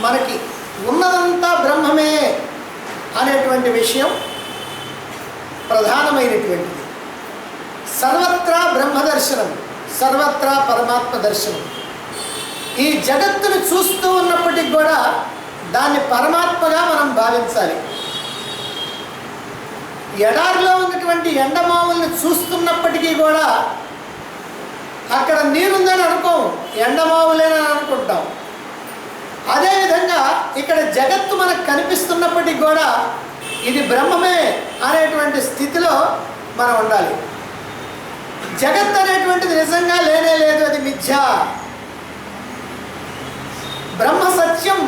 మనకి ఉన్నదంతా బ్రహ్మమే అనేటువంటి విషయం ప్రధానమైనటువంటిది. సర్వత్రా బ్రహ్మదర్శనం, సర్వత్రా పరమాత్మ దర్శనం. ఈ జగత్తును చూస్తూ ఉన్నప్పటికి కూడా దాన్ని పరమాత్మగా మనం భావించాలి. ఎడారిలో ఉన్నటువంటి ఎండమావుల్ని చూస్తున్నప్పటికీ కూడా అక్కడ నీరుందని అనుకోం, ఎండమావులేనని అనుకుంటాం. అదేవిధంగా ఇక్కడ జగత్తు మనకు కనిపిస్తున్నప్పటికీ కూడా ఇది బ్రహ్మమే అనేటువంటి స్థితిలో మనం ఉండాలి. జగత్ అనేటువంటిది నిజంగా లేనే లేదు, అది మిథ్య. బ్రహ్మ సత్యం,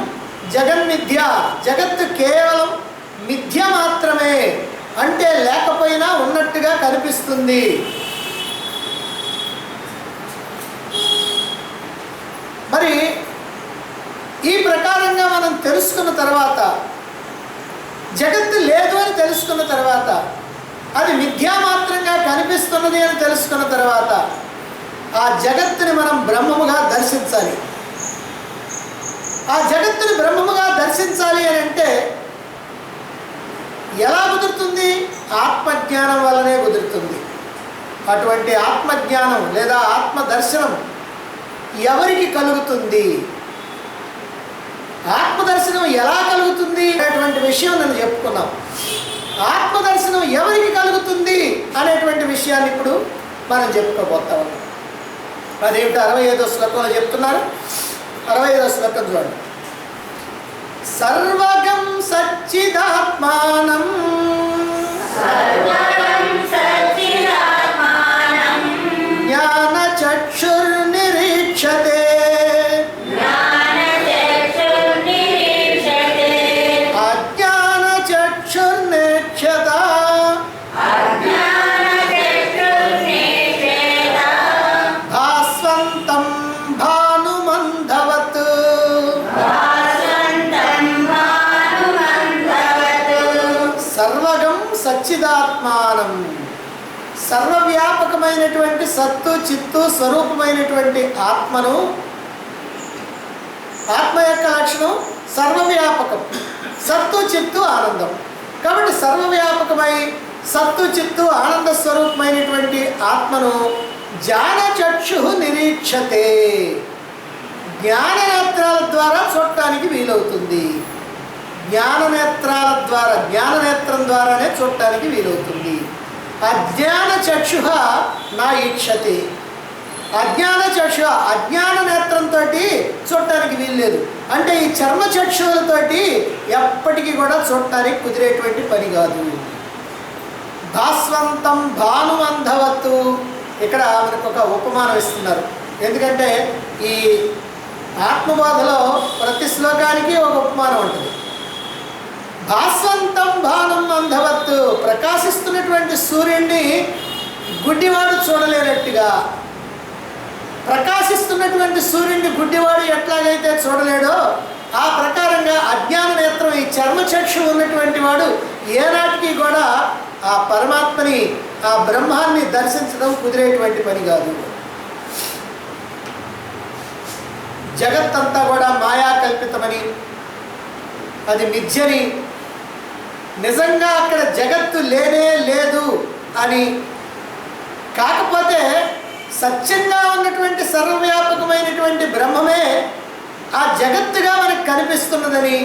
జగన్మిథ్య. జగత్తు కేవలం మిథ్య మాత్రమే, అంటే లేకపోయినా ఉన్నట్టుగా కనిపిస్తుంది. మరి ఈ ప్రకారంగా మనం తెలుసుకున్న తర్వాత, జగత్తు లేదు అని తెలుసుకున్న తర్వాత, అది మిథ్యా మాత్రంగా కనిపిస్తున్నది అని తెలుసుకున్న తర్వాత ఆ జగత్తుని మనం బ్రహ్మముగా దర్శించాలి. ఆ జగత్తుని బ్రహ్మముగా దర్శించాలి అని అంటే ఎలా కుదురుతుంది? ఆత్మజ్ఞానం వల్లనే కుదురుతుంది. అటువంటి ఆత్మజ్ఞానం లేదా ఆత్మదర్శనం ఎవరికి కలుగుతుంది? ఆత్మదర్శనం ఎలా కలుగుతుంది అనేటువంటి విషయం నేను చెప్పుకున్నాం. ఆత్మదర్శనం ఎవరికి కలుగుతుంది అనేటువంటి విషయాన్ని ఇప్పుడు మనం చెప్పుకోబోతా ఉన్నాం. అదేమిటి 65వ శ్లోకంలో చెప్తున్నారు. 65వ శ్లోకం చూడండి. సర్వగం సచ్చిదాత్మానం జ్ఞాన చక్షుర్నిరీక్షతే అజ్ఞాన చక్షుర్నేక్షత భాస్వంతం భానుమంధవత్. సర్వగం సచ్చిదాత్మానం, సర్వవ్యాపకమైనటువంటి సత్తు చిత్తు స్వరూపమైనటువంటి ఆత్మను. ఆత్మ యొక్క లక్షణం సర్వవ్యాపకం, సత్తు చిత్తు ఆనందం. కాబట్టి సర్వవ్యాపకమై సత్తు చిత్తు ఆనంద స్వరూపమైనటువంటి ఆత్మను జ్ఞానచక్షు నిరీక్షతే, జ్ఞాననేత్రాల ద్వారా చూడటానికి వీలవుతుంది. జ్ఞాననేత్రాల ద్వారా, జ్ఞాననేత్రం ద్వారానే చూడటానికి వీలవుతుంది. అజ్ఞాన చక్షు నా ఈక్షతే, అజ్ఞాన చక్షు అజ్ఞాన నేత్రంతో చూడటానికి వీల్లేదు. అంటే ఈ చర్మ చక్షువులతోటి ఎప్పటికీ కూడా చూడటానికి కుదిరేటువంటి పని కాదు. భాస్వంతం భానుమంధవత్తు, ఇక్కడ మనకు ఒక ఉపమానం ఇస్తున్నారు. ఎందుకంటే ఈ ఆత్మబోధలో ప్రతి శ్లోకానికి ఒక ఉపమానం ఉంటుంది. భాస్వంతం భానుం అంధవత్తు, ప్రకాశిస్తున్నటువంటి సూర్యుడిని గుడ్డివాడు చూడలేనట్టుగా, ప్రకాశిస్తున్నటువంటి సూర్యుడిని గుడ్డివాడు ఎట్లాగైతే చూడలేడో ఆ ప్రకారంగా అజ్ఞాన నేత్రం, ఈ చర్మచక్షు ఉన్నటువంటి వాడు ఏనాటికి కూడా ఆ పరమాత్మని, ఆ బ్రహ్మాన్ని దర్శించడం కుదిరేటువంటి పని కాదు. జగత్తంతా కూడా మాయా కల్పితమని, అది మిథ్యని, నిజంగా అక్కడ జగత్తు లేనే లేదు అని, కాకపోతే సత్యంగా ఉన్నటువంటి సర్వవ్యాపకమైనటువంటి బ్రహ్మమే ఆ జగత్తుగా మనకు కనిపిస్తున్నదని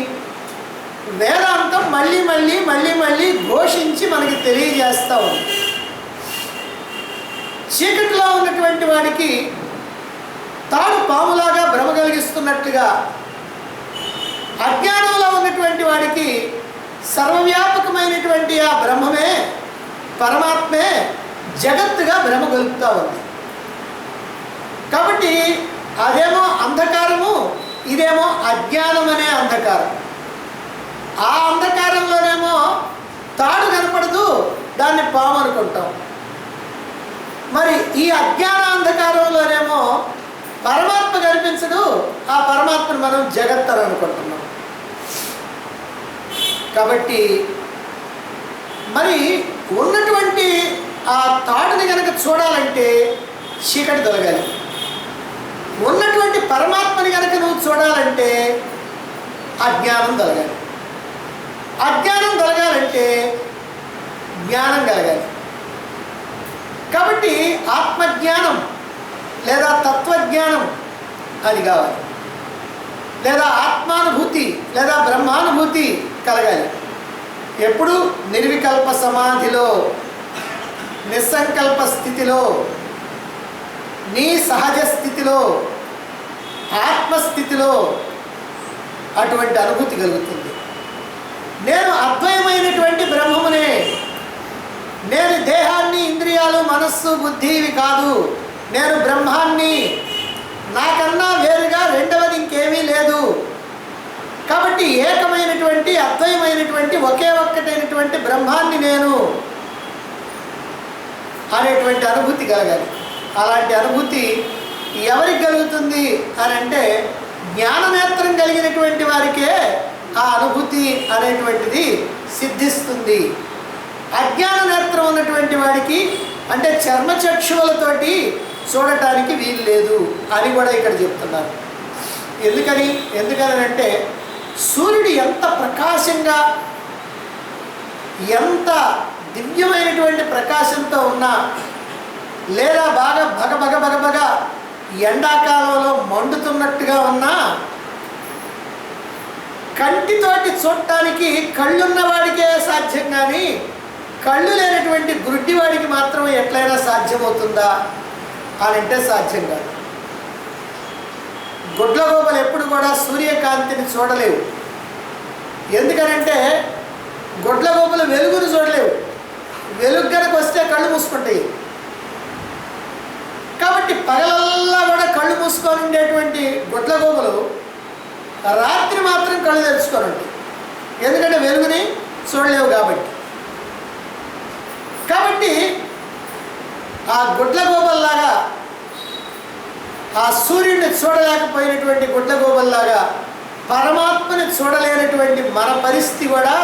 వేదాంతం మళ్ళీ మళ్ళీ మళ్ళీ మళ్ళీ ఘోషించి మనకి తెలియజేస్తూ ఉంది. చీకటిలో ఉన్నటువంటి వాడికి తాడు పాములాగా భ్రమ కలిగిస్తున్నట్లుగా, అజ్ఞానంలో ఉన్నటువంటి వాడికి సర్వవ్యాపకమైనటువంటి ఆ బ్రహ్మమే, పరమాత్మే జగత్తుగా భ్రమ కలుగుతూ ఉంది. కాబట్టి అదేమో అంధకారము, ఇదేమో అజ్ఞానం అనే అంధకారం. ఆ అంధకారంలోనేమో తాడు కనపడదు, దాన్ని పాము అనుకుంటాం. మరి ఈ అజ్ఞాన అంధకారంలోనేమో పరమాత్మ కనిపించదు, ఆ పరమాత్మను మనం జగత్ అని అనుకుంటున్నాం. కాబట్టి మరి ఉన్నటువంటి ఆ తాడుని కనుక చూడాలంటే చీకటి తొలగాలి. ఉన్నటువంటి పరమాత్మని కనుక నువ్వు చూడాలంటే అజ్ఞానం తొలగాలి. అజ్ఞానం తొలగాలంటే జ్ఞానం కలగాలి. కాబట్టి ఆత్మజ్ఞానం లేదా తత్వజ్ఞానం అని కావాలి, లేదా ఆత్మానుభూతి లేదా బ్రహ్మానుభూతి కలగాలి. ఎప్పుడు నిర్వికల్ప సమాధిలో, నిస్సంకల్ప స్థితిలో, నీ సహజ స్థితిలో, ఆత్మస్థితిలో అటువంటి అనుభూతి కలుగుతుంది. నేను అద్వయమైనటువంటి బ్రహ్మమునే, నేను దేహాన్ని, ఇంద్రియాలు, మనస్సు, బుద్ధి ఇవి కాదు, నేను బ్రహ్మాన్ని, నాకన్నా వేరుగా రెండవది ఇంకేమీ లేదు. కాబట్టి ఏకమైనటువంటి అద్వయమైనటువంటి ఒకే ఒక్కటైనటువంటి బ్రహ్మాన్ని నేను అనేటువంటి అనుభూతి కలగాలి. అలాంటి అనుభూతి ఎవరికి కలుగుతుంది అని అంటే జ్ఞాననేత్రం కలిగినటువంటి వారికే ఆ అనుభూతి అనేటువంటిది సిద్ధిస్తుంది. అజ్ఞాన నేత్రం ఉన్నటువంటి వాడికి అంటే చర్మచక్షువులతోటి చూడటానికి వీలు లేదు అని కూడా ఇక్కడ చెప్తున్నారు. ఎందుకని అంటే సూర్యుడు ఎంత ప్రకాశంగా, ఎంత దివ్యమైనటువంటి ప్రకాశంతో ఉన్నా, లేదా బాగా బగ ఎండాకాలంలో మండుతున్నట్టుగా ఉన్నా, కంటితోటి చూడటానికి కళ్ళున్న వాడికే సాధ్యం, కానీ కళ్ళు లేనటువంటి గుడ్డివాడికి మాత్రం ఎట్లయినా సాధ్యమవుతుందా అని అంటే సాధ్యం కాదు. గుడ్లగోపలు ఎప్పుడు కూడా సూర్యకాంతిని చూడలేవు. ఎందుకనంటే గుడ్లగోపలు వెలుగును చూడలేవు. వెలుగు కనుక వస్తే కళ్ళు మూసుకుంటాయి. కాబట్టి పగలల్లా కూడా కళ్ళు మూసుకొని ఉండేటువంటి గుడ్లగోపలు రాత్రి మాత్రం కళ్ళు తెరుచుకొని ఉంటాయి. ఎందుకంటే వెలుగుని చూడలేవు కాబట్టి ఆ గుడ్లగోపల్లాగా, ఆ సూర్యుడిని చూడలేకపోయినటువంటి గుడ్లగోపల్లాగా పరమాత్మని చూడలేనటువంటి మన పరిస్థితి కూడా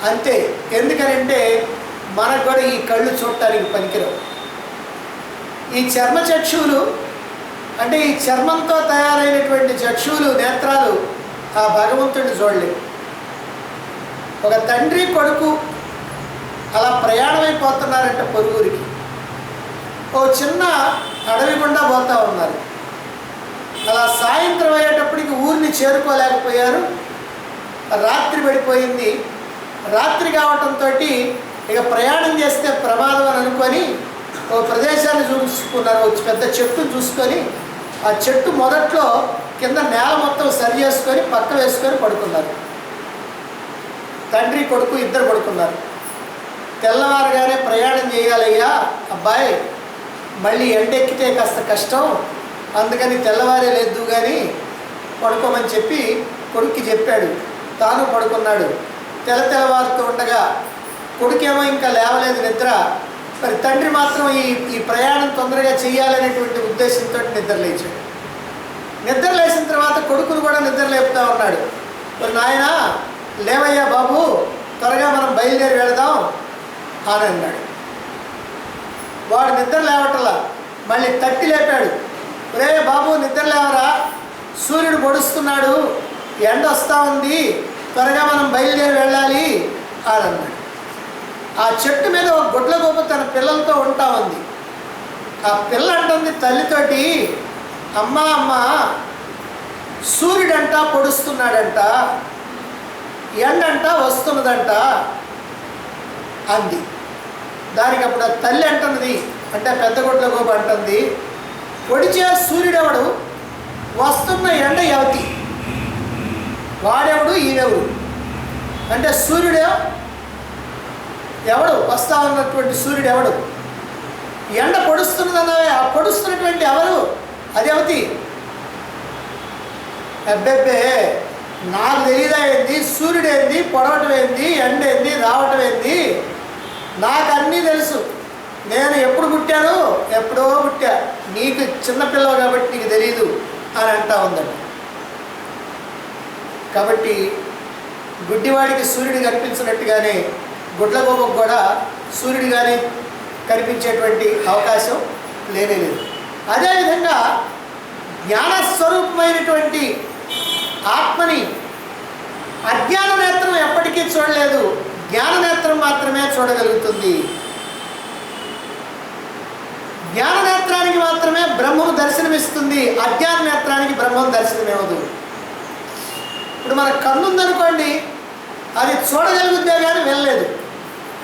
అంతే. ఎందుకనంటే మనకు కూడా ఈ కళ్ళు చూడటానికి పనికిరావు. ఈ చర్మ చక్షువులు అంటే ఈ చర్మంతో తయారైనటువంటి చక్షువులు, నేత్రాలు ఆ భగవంతుడిని చూడలేవు. ఒక తండ్రి కొడుకు అలా ప్రయాణమైపోతున్నారంటే పొరుగురికి, ఓ చిన్న అడవి గుండా పోతూ ఉన్నారు. అలా సాయంత్రం అయ్యేటప్పటికి ఊరిని చేరుకోలేకపోయారు. రాత్రి పడిపోయింది. రాత్రి కావటంతో ఇక ప్రయాణం చేస్తే ప్రమాదం అని అనుకొని ఓ ప్రదేశాన్ని చూసుకున్నారు. పెద్ద చెట్టును చూసుకొని ఆ చెట్టు మొదట్లో కింద నేల మొత్తం సరి చేసుకొని పక్క వేసుకొని పడుకున్నారు. తండ్రి కొడుకు ఇద్దరు పడుకున్నారు. తెల్లవారుగానే ప్రయాణం చేయాలయ్యా అబ్బాయి, మళ్ళీ ఎండెక్కితే కాస్త కష్టం, అందుకని తెల్లవారే లేదు కానీ పడుకోమని చెప్పి కొడుక్కి చెప్పాడు. తాను పడుకున్నాడు. తెల్లవారుతూ ఉండగా కొడుకేమో ఇంకా లేవలేదు నిద్ర. మరి తండ్రి మాత్రం ఈ ప్రయాణం తొందరగా చేయాలనేటువంటి ఉద్దేశంతో నిద్రలేచాడు. నిద్రలేసిన తర్వాత కొడుకును కూడా నిద్ర లేపుతా ఉన్నాడు. మరి నాయన లేవయ్యా బాబు, త్వరగా మనం బయలుదేరి వెళదాం అని అన్నాడు. వాడు నిద్ర లేవటలా, మళ్ళీ తట్టి లేపాడు. రే బాబు నిద్ర లేవరా, సూర్యుడు పొడుస్తున్నాడు, ఎండ వస్తూ ఉంది, త్వరగా మనం బయలుదేరి వెళ్ళాలి అని అన్నాడు. ఆ చెట్టు మీద ఒక గుడ్లగోప తన పిల్లలతో ఉంటా ఉంది. ఆ పిల్ల అంటుంది తల్లితోటి, అమ్మా సూర్యుడంట పొడుస్తున్నాడంట, ఎండంట వస్తున్నదంట అంది. దానికి అప్పుడు ఆ తల్లి అంటున్నది, అంటే పెద్ద గుడ్లగోప అంటుంది, పొడిచే సూర్యుడెవడు, వస్తున్న ఎండ ఎవతి, వాడెవడు ఈవెవడు, అంటే సూర్యుడు ఎవడు, వస్తా ఉన్నటువంటి సూర్యుడు ఎవడు, ఎండ పొడుస్తున్నదన్నవే, ఆ పొడుస్తున్నటువంటి ఎవరు, అది అవతి. అబ్బెబ్బే నాకు తెలియదా ఏంది, సూర్యుడు ఏంది, పొడవటం ఏంది, ఎండ ఏంది, రావటం ఏంది, నాకు అన్నీ తెలుసు, నేను ఎప్పుడు పుట్టాను, ఎప్పుడో పుట్టా, నీకు చిన్నపిల్లవు కాబట్టి నీకు తెలీదు అని అంటా ఉందండి. కాబట్టి గుడ్డివాడికి సూర్యుడు కనిపించినట్టుగానే గుడ్లగోపకు కూడా సూర్యుడు కానీ కనిపించేటువంటి అవకాశం లేనేలేదు. అదేవిధంగా జ్ఞానస్వరూపమైనటువంటి ఆత్మని చూడలేదు, జ్ఞాననేత్రం మాత్రమే చూడగలుగుతుంది. జ్ఞాననేత్రానికి మాత్రమే బ్రహ్మము దర్శనమిస్తుంది, అజ్ఞాన నేత్రానికి బ్రహ్మం దర్శనమివ్వదు. ఇప్పుడు మన కన్ను ఉందనుకోండి, అది చూడగలుగుద్దే కానీ వినలేదు.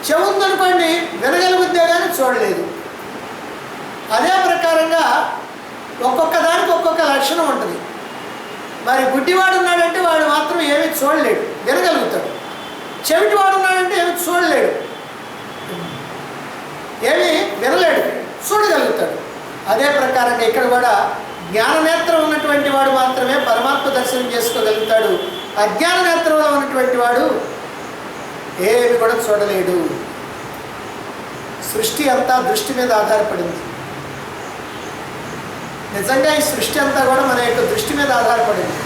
చెవు ఉందనుకోండి, వినగలుగుద్దే కానీ చూడలేదు. అదే ప్రకారంగా ఒక్కొక్క దానికి ఒక్కొక్క లక్షణం ఉంటుంది. మరి గుడ్డివాడు ఉన్నాడంటే వాడు మాత్రం ఏమీ చూడలేడు, వినగలుగుతాడు. చెవిటివాడు ఉన్నాడంటే ఏమి చూడలేడు, ఏమీ వినలేడు, చూడగలుగుతాడు. అదే ప్రకారంగా ఇక్కడ కూడా జ్ఞాననేత్రం ఉన్నటువంటి వాడు మాత్రమే పరమాత్మ దర్శనం చేసుకోగలుగుతాడు. అజ్ఞాన నేత్రంలో ఉన్నటువంటి వాడు ఏమి కూడా చూడలేడు. సృష్టి అంతా దృష్టి మీద ఆధారపడింది. నిజంగా ఈ సృష్టి అంతా కూడా మన యొక్క దృష్టి మీద ఆధారపడింది.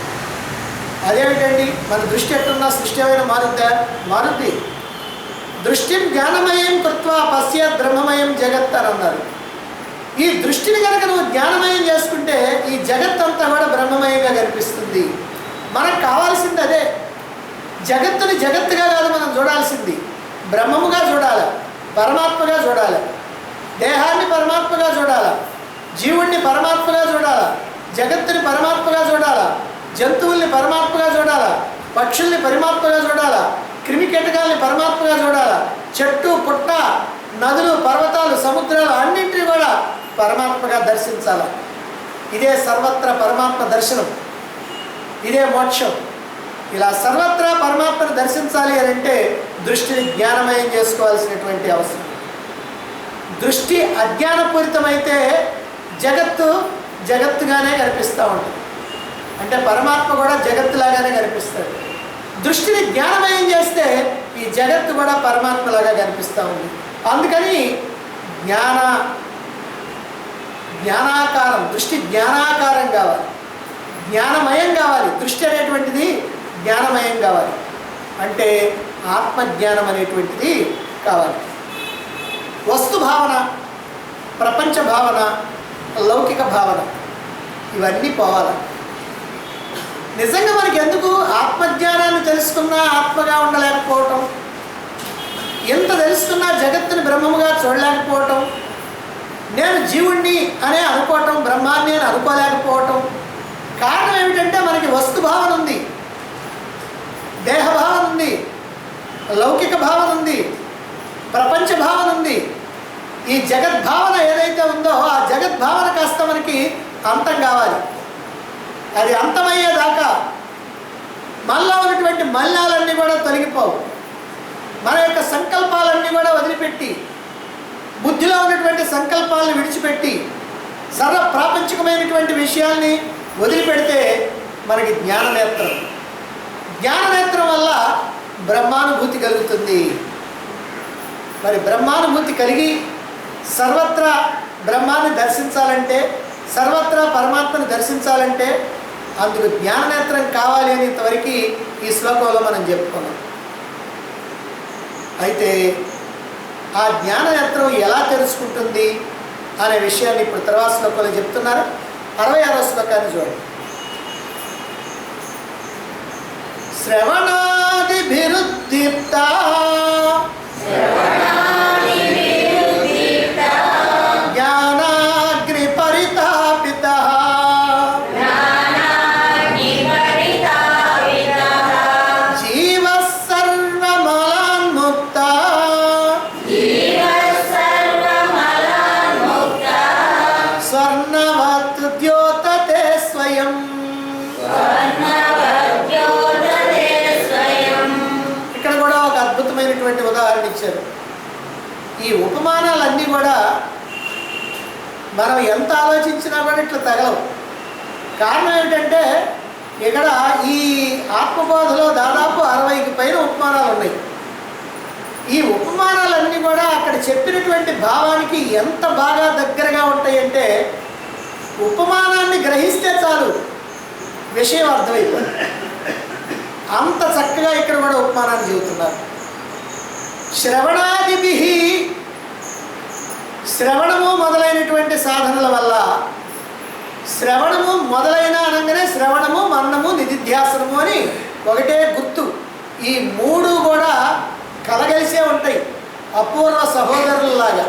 అదేమిటండి, మన దృష్టి ఎట్టున్నా సృష్టి ఏమైనా మారుద్ది. దృష్టిం జ్ఞానమయం కృత్వా పశ్యత్ బ్రహ్మమయం జగత్ అని అన్నారు. ఈ దృష్టిని కనుక నువ్వు జ్ఞానమయం చేసుకుంటే ఈ జగత్ అంతా కూడా బ్రహ్మమయంగా కనిపిస్తుంది. మనకు కావాల్సింది అదే. జగత్తుని జగత్తుగా కాదు మనం చూడాల్సింది, బ్రహ్మముగా చూడాలి, పరమాత్మగా చూడాలి. దేహాన్ని పరమాత్మగా చూడాలి, జీవుణ్ణి పరమాత్మగా చూడాలి, జగత్తుని పరమాత్మగా చూడాలి, జంతువుల్ని పరమాత్మగా చూడాలి, పక్షుల్ని పరమాత్మగా చూడాలి, క్రిమికీటకాల్ని పరమాత్మగా చూడాలి, చెట్టు పుట్ట నదులు పర్వతాలు సముద్రాలు అన్నింటినీ కూడా పరమాత్మగా దర్శించాలి. ఇదే సర్వత్రా పరమాత్మ దర్శనం, ఇదే మోక్షం. ఇలా సర్వత్రా పరమాత్మను దర్శించాలి అని అంటే దృష్టిని జ్ఞానమయం చేసుకోవాల్సినటువంటి అవసరం. దృష్టి అజ్ఞానపూరితమైతే జగత్తుగానే కనిపిస్తూ ఉంటుంది, అంటే పరమాత్మ కూడా జగత్తులాగానే కనిపిస్తాడు. దృష్టిని జ్ఞానమయం చేస్తే ఈ జగత్తు కూడా పరమాత్మలాగా కనిపిస్తూ ఉంది. అందుకని జ్ఞానాకారం, దృష్టి జ్ఞానాకారం కావాలి, జ్ఞానమయం కావాలి. దృష్టి అనేటువంటిది జ్ఞానమయం కావాలి, అంటే ఆత్మజ్ఞానం అనేటువంటిది కావాలి. వస్తు భావన, ప్రపంచ భావన, లౌకిక భావన ఇవన్నీ పోవాలి. నిజంగా మనకి ఎందుకు ఆత్మజ్ఞానాన్ని తెలుసుకున్నా ఆత్మగా ఉండలేకపోవటం, ఎంత తెలుసుకున్నా జగత్తుని బ్రహ్మముగా చూడలేకపోవటం, నేను జీవుణ్ణి అనే అనుకోవటం, బ్రహ్మాన్ని అని అనుకోలేకపోవటం కారణం ఏమిటంటే మనకి వస్తుభావన ఉంది, దేహభావన ఉంది, లౌకిక భావన ఉంది, ప్రపంచ భావన ఉంది. ఈ జగద్భావన ఏదైతే ఉందో ఆ జగద్భావన కాస్త మనకి అంతం కావాలి. అది అంతమయ్యేదాకా మనలో ఉన్నటువంటి మలినాలన్నీ కూడా తొలగిపోవు. మన యొక్క సంకల్పాలన్నీ కూడా వదిలిపెట్టి, బుద్ధిలో ఉన్నటువంటి సంకల్పాలను విడిచిపెట్టి సర్వ ప్రాపంచికమైనటువంటి విషయాల్ని వదిలిపెడితే మనకి జ్ఞాననేత్రం. జ్ఞాననేత్రం వల్ల బ్రహ్మానుభూతి కలుగుతుంది. మరి బ్రహ్మానుభూతి కలిగి సర్వత్రా బ్రహ్మాన్ని దర్శించాలంటే, సర్వత్రా పరమాత్మను దర్శించాలంటే అందుకు జ్ఞాననేత్రం కావాలి అని ఇంతవరకు ఈ శ్లోకంలో మనం చెప్పుకున్నాం. అయితే ఆ జ్ఞాననేత్రం ఎలా తెలుసుకుంటుంది అనే విషయాన్ని ఇప్పుడు తర్వాత శ్లోకంలో చెప్తున్నారు. 66వ శ్లోకాన్ని చూడండి. శ్రవణాదిభిరుద్దీప్త జ్ఞానాగ్ని పరితాపిత జీవ సర్వమలాన్ముక్త స్వర్ణవత్ ద్యోతతే స్వయం. ఇక్కడ కూడా ఒక అద్భుతమైనటువంటి ఉదాహరణ ఇచ్చారు. ఈ ఉపమానాలన్నీ కూడా మనం ఎంత ఆలోచించినా కూడా ఇట్లా తగలవు. కారణం ఏమిటంటే ఇక్కడ ఈ ఆత్మబోధలో దాదాపు 60కి పైన ఉపమానాలు ఉన్నాయి. ఈ ఉపమానాలన్నీ కూడా అక్కడ చెప్పినటువంటి భావానికి ఎంత బాగా దగ్గరగా ఉంటాయంటే ఉపమానాన్ని గ్రహిస్తే చాలు విషయం అర్థమైపోయింది. అంత చక్కగా ఇక్కడ కూడా ఉపమానాన్ని చెబుతున్నారు. శ్రవణాదిభి, శ్రవణము మొదలైనటువంటి సాధనల వల్ల, శ్రవణము మొదలైన అనగానే శ్రవణము మన్నము నిధిధ్యాసనము అని ఒకటే గుర్తు. ఈ మూడు కూడా కలగలిసే ఉంటాయి, అపూర్వ సహోదరులలాగా.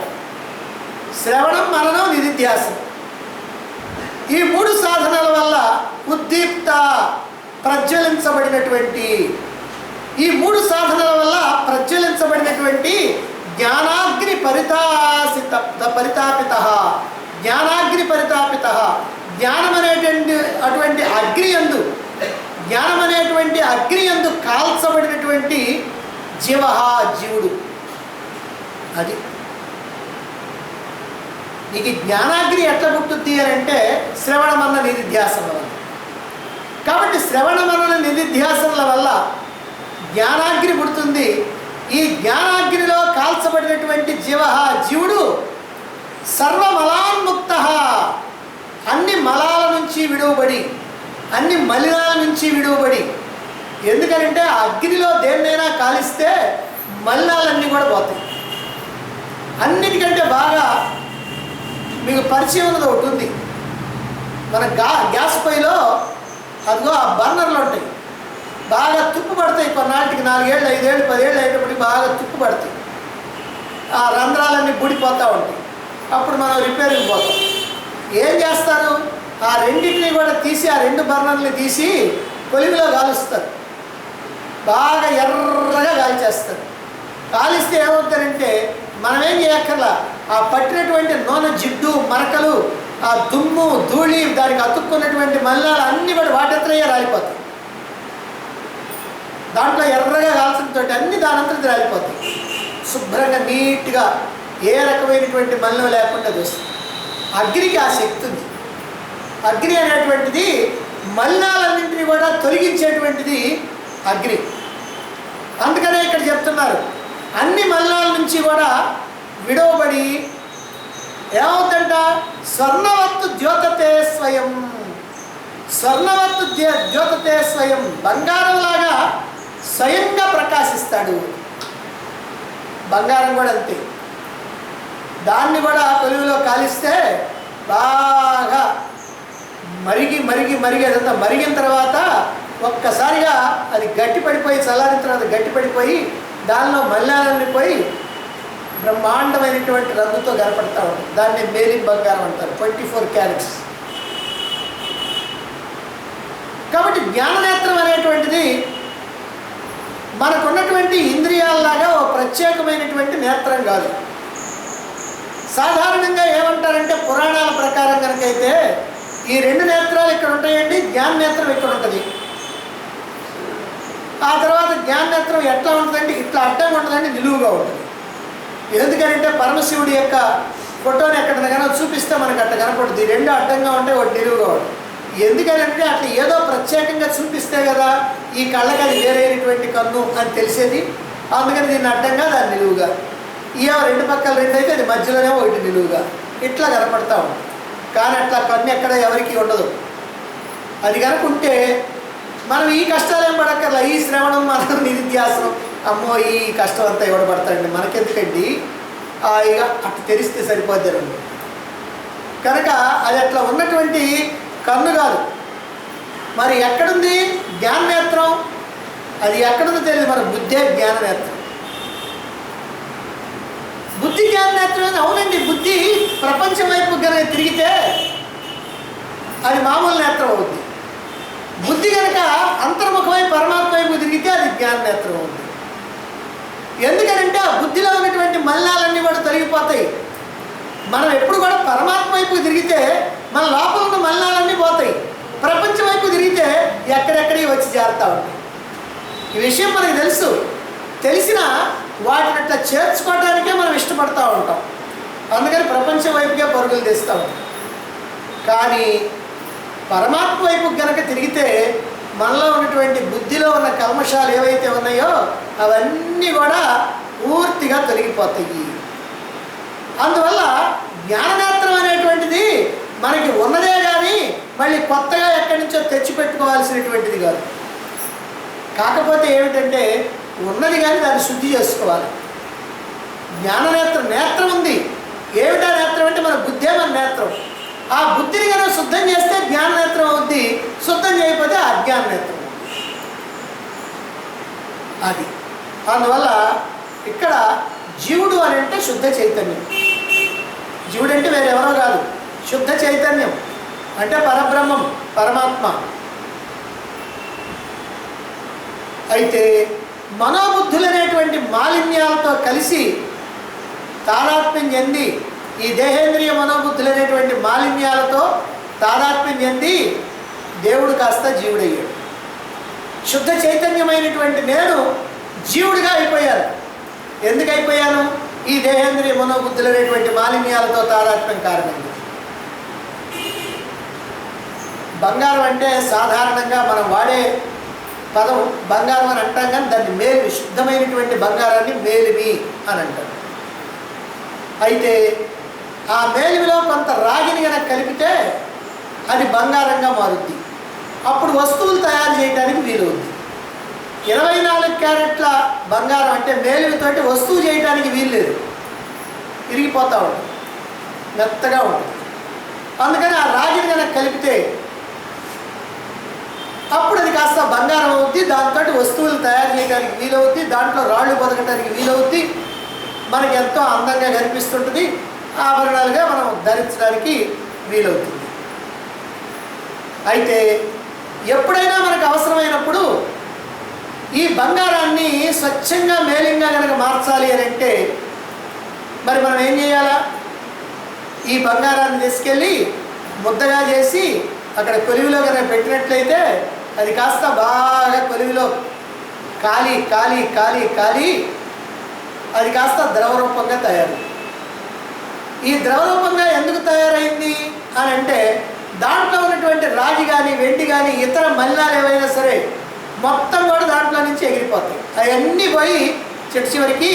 శ్రవణం, మననం, నిధిధ్యాసనం. ఈ మూడు సాధనాల వల్ల ఉద్దీప్త ప్రజ్వలించబడినటువంటి, ఈ మూడు సాధనాల వల్ల ప్రజ్వలించబడినటువంటి జ్ఞానాగ్ని పరితాపిత, జ్ఞానాగ్ని పరితాపిత, జ్ఞానం అనేటువంటి అటువంటి అగ్నియందు, జ్ఞానం అనేటువంటి అగ్నియందు కాల్చబడినటువంటి జీవుడు. అది నీకు జ్ఞానాగ్ని ఎట్లా పుట్టుద్ది అని అంటే శ్రవణమన్న నిధిధ్యాసనల వల్ల. కాబట్టి శ్రవణమన్న నిధిధ్యాసనల వల్ల జ్ఞానాగ్ని పుడుతుంది. ఈ జ్ఞానాగ్నిలో కాల్చబడినటువంటి జీవుడు సర్వమలాన్ముక్త, అన్ని మలాల నుంచి విడువబడి, అన్ని మలినాల నుంచి విడువబడి. ఎందుకంటే ఆ అగ్నిలో దేన్నైనా కాలిస్తే మలినాలన్నీ కూడా పోతాయి. అన్నిటికంటే బాగా మీకు పరిచయం ఉన్నది ఒకటి ఉంది. మన గ్యాస్ పొయ్యిలో అదిగో ఆ బర్నర్లు ఉంటాయి, బాగా తుప్పు పడతాయి. కొన్నాళ్ళకి 4 ఏళ్ళు 5 ఏళ్ళు 10 ఏళ్ళు అయ్యేటప్పటికి బాగా తుప్పు పడతాయి, ఆ రంధ్రాలన్నీ బూడిపోతూ ఉంటాయి. అప్పుడు మనం రిపేరింగ్ పోతాం. ఏం చేస్తారు, ఆ రెండింటిని కూడా తీసి, ఆ 2 బర్నర్ని తీసి కొలిమిలో కాలుస్తారు, బాగా ఎర్రగా కాల్చేస్తారు. కాలిస్తే ఏమవుతారంటే మనమేం చేయక్కర్లా, ఆ పట్టినటువంటి నూనె జిడ్డు మరకలు, ఆ దుమ్ము ధూళి, దానికి అతుక్కున్నటువంటి మలినాలు అన్నీ కూడా వాటెత్తరయ్యే రాలిపోతాయి. దాంట్లో ఎర్రగా కాల్చడంతో అన్నీ దానంతరం రాలిపోతాయి. శుభ్రంగా నీట్గా ఏ రకమైనటువంటి మలినం లేకుండా చూస్తుంది. అగ్నికి ఆ శక్తి ఉంది. అగ్ని అనేటువంటిది మలినాలన్నింటినీ కూడా తొలగించేటువంటిది అగ్ని. అందుకనే ఇక్కడ చెప్తున్నారు, అన్ని మలినాల నుంచి కూడా విడవబడి ఏమవుతుందంట, స్వర్ణవత్తు ద్యోతతే స్వయం, స్వర్ణవత్తు ద్యోతతే స్వయం, బంగారంలాగా స్వయంగా ప్రకాశిస్తాడు. బంగారం కూడా అంతే, దాన్ని కూడా కొలువులో కాలిస్తే బాగా మరిగి మరిగి మరిగి అదంతా మరిగిన తర్వాత ఒక్కసారిగా అది గట్టి పడిపోయి, చల్లారిన తర్వాత గట్టి పడిపోయి దానిలో మలినాలన్నీ పోయి బ్రహ్మాండమైనటువంటి రంగుతో కనపడతా ఉంటుంది. దాన్ని మేలిం బంగారం అంటారు, 24 క్యారెట్స్. కాబట్టి జ్ఞాననేత్రం అనేటువంటిది మనకున్నటువంటి ఇంద్రియాలలాగా ఓ ప్రత్యేకమైనటువంటి నేత్రం కాదు. సాధారణంగా ఏమంటారంటే పురాణాల ప్రకారం కనుకైతే ఈ 2 నేత్రాలు ఇక్కడ ఉంటాయండి, జ్ఞాన నేత్రం ఇక్కడ ఉంటుంది. ఆ తర్వాత జ్ఞాన నేత్రం ఎట్లా ఉంటుందంటే ఇట్లా అడ్డంగా ఉంటుందండి, నిలువుగా ఉంటుంది. ఎందుకంటే పరమశివుడి యొక్క ఫోటోని ఎక్కడైనా చూపిస్తే మనకు అట్లా కనపడుతుంది. 2 అడ్డంగా ఉంటాయి, ఒకటి నిలువుగా ఉంటుంది. ఎందుకంటే అట్లా ఏదో ప్రత్యేకంగా చూపిస్తే కదా ఈ కళ్ళకి అది వేరైనటువంటి కన్ను అని తెలిసేది. అందుకని దీన్ని అడ్డంగా, దాన్ని నిలువుగా, ఈ 2 పక్కల 2 అయితే అది మధ్యలోనే ఒకటి నిలువుగా ఇట్లా కనపడతా ఉంటుంది. కానీ అట్లా కన్ను ఎక్కడ ఎవరికి ఉండదు. అది కనుకుంటే మనం ఈ కష్టాలు ఏం పడక్కర్లా. ఈ శ్రవణం, మనం నిధిధ్యాసనం, అమ్మో ఈ కష్టం అంతా ఇవ్వబడతాడండి, మనకెందుకండి, ఇక అట్లా తెరిస్తే సరిపోద్దారండి. కనుక అది అట్లా ఉన్నటువంటి కన్ను కాదు. మరి ఎక్కడుంది జ్ఞాననేత్రం? అది ఎక్కడుందో తెలియదు. మన బుద్ధే జ్ఞాననేత్రం. బుద్ధి జ్ఞాననేత్రం. అవునండి, బుద్ధి ప్రపంచం వైపు కనుక తిరిగితే అది మామూలు నేత్రం అవుతుంది. బుద్ధి కనుక అంతర్ముఖమై పరమాత్మ వైపు తిరిగితే అది జ్ఞాననేత్రం అవుతుంది. ఎందుకంటే ఆ బుద్ధిలో ఉన్నటువంటి మలినాలన్నీ కూడా తొలగిపోతాయి. మనం ఎప్పుడు కూడా పరమాత్మ వైపు తిరిగితే మన లోపల ఉన్న మలినాలన్నీ పోతాయి. ప్రపంచం వైపు తిరిగితే ఎక్కడెక్కడికి వచ్చి చేరుతూ ఉంటాయి. ఈ విషయం మనకు తెలుసు. తెలిసినా వాటిని అట్లా చేర్చుకోవడానికే మనం ఇష్టపడుతూ ఉంటాం. అందుకని ప్రపంచం వైపుకే పరుగులు తీస్తూ ఉంటాం. కానీ పరమాత్మ వైపు కనుక తిరిగితే మనలో ఉన్నటువంటి బుద్ధిలో ఉన్న కల్మషాలు ఏవైతే ఉన్నాయో అవన్నీ కూడా పూర్తిగా తొలగిపోతాయి. అందువల్ల జ్ఞాననేత్రం అనేటువంటిది మనకి ఉన్నదే కానీ మళ్ళీ కొత్తగా ఎక్కడి నుంచో తెచ్చిపెట్టుకోవాల్సినటువంటిది కాదు. కాకపోతే ఏమిటంటే ఉన్నది కానీ దాన్ని శుద్ధి చేసుకోవాలి. జ్ఞాననేత్రం నేత్రం ఉంది. ఏమిటా నేత్రం అంటే మన బుద్ధే మన నేత్రం. ఆ బుద్ధిని కనుక శుద్ధం చేస్తే జ్ఞాననేత్రం అవుద్ది, శుద్ధం చేయకపోతే అజ్ఞాన నేత్రం. అది. అందువల్ల ఇక్కడ జీవుడు అని అంటే శుద్ధ చైతన్యం. జీవుడు అంటే వేరెవరో కాదు, శుద్ధ చైతన్యం అంటే పరబ్రహ్మం, పరమాత్మ. అయితే మనోబుద్ధులు అనేటువంటి మాలిన్యాలతో కలిసి తాదాత్మ్యం చెంది, ఈ దేహేంద్రియ మనోబుద్ధులు అనేటువంటి మాలిన్యాలతో తాదాత్మ్యం చెంది దేవుడు కాస్త జీవుడయ్యాడు. శుద్ధ చైతన్యమైనటువంటి నేను జీవుడిగా అయిపోయాను. ఎందుకు అయిపోయాను? ఈ దేహేంద్రియ మనోబుద్ధులు అనేటువంటి మాలిన్యాలతో తాదాత్మ్యం కారణంగా. బంగారం అంటే సాధారణంగా మనం వాడే పదం బంగారం అని అంటాం, కానీ దాన్ని మేలిమి, శుద్ధమైనటువంటి బంగారాన్ని మేలిమి అని అంటారు. అయితే ఆ మేలిమిలో కొంత రాగిని కనుక కలిపితే అది బంగారంగా మారుద్ది. అప్పుడు వస్తువులు తయారు చేయడానికి వీలవుద్ది. 24 క్యారెట్ల బంగారం అంటే మేలిమితోటి వస్తువు చేయడానికి వీల్లేదు, ఇరిగిపోతూ ఉంటుంది, మెత్తగా ఉంటుంది. అందుకని ఆ రాగిని కనుక కలిపితే అప్పుడు అది కాస్త బంగారం అవుద్ది. దాంతో వస్తువులు తయారు చేయడానికి వీలవుద్ది, దాంట్లో రాళ్ళు బతకడానికి వీలవుద్ది, మనకి ఎంతో అందంగా కనిపిస్తుంటుంది, ఆభరణాలుగా మనం ధరించడానికి వీలవుతుంది. అయితే ఎప్పుడైనా మనకు అవసరమైనప్పుడు ఈ బంగారాన్ని స్వచ్ఛంగా మేలింగా కనుక మార్చాలి అని అంటే మరి మనం ఏం చేయాలా? ఈ బంగారాన్ని తీసుకెళ్ళి ముద్దగా చేసి అక్కడ కొలివిలో కనుక పెట్టినట్లయితే అది కాస్త బాగా కొలివిలో కాలి కాలి కాలి కాలి అది కాస్త ద్రవరూపంగా తయారు. ఈ ద్రవరూపంగా ఎందుకు తయారైంది అని అంటే దాంట్లో ఉన్నటువంటి రాగి కానీ వెండి కానీ ఇతర మలినాలు ఏవైనా సరే మొత్తం కూడా దాంట్లో నుంచి ఎగిరిపోతాయి. అవన్నీ పోయి చివరికి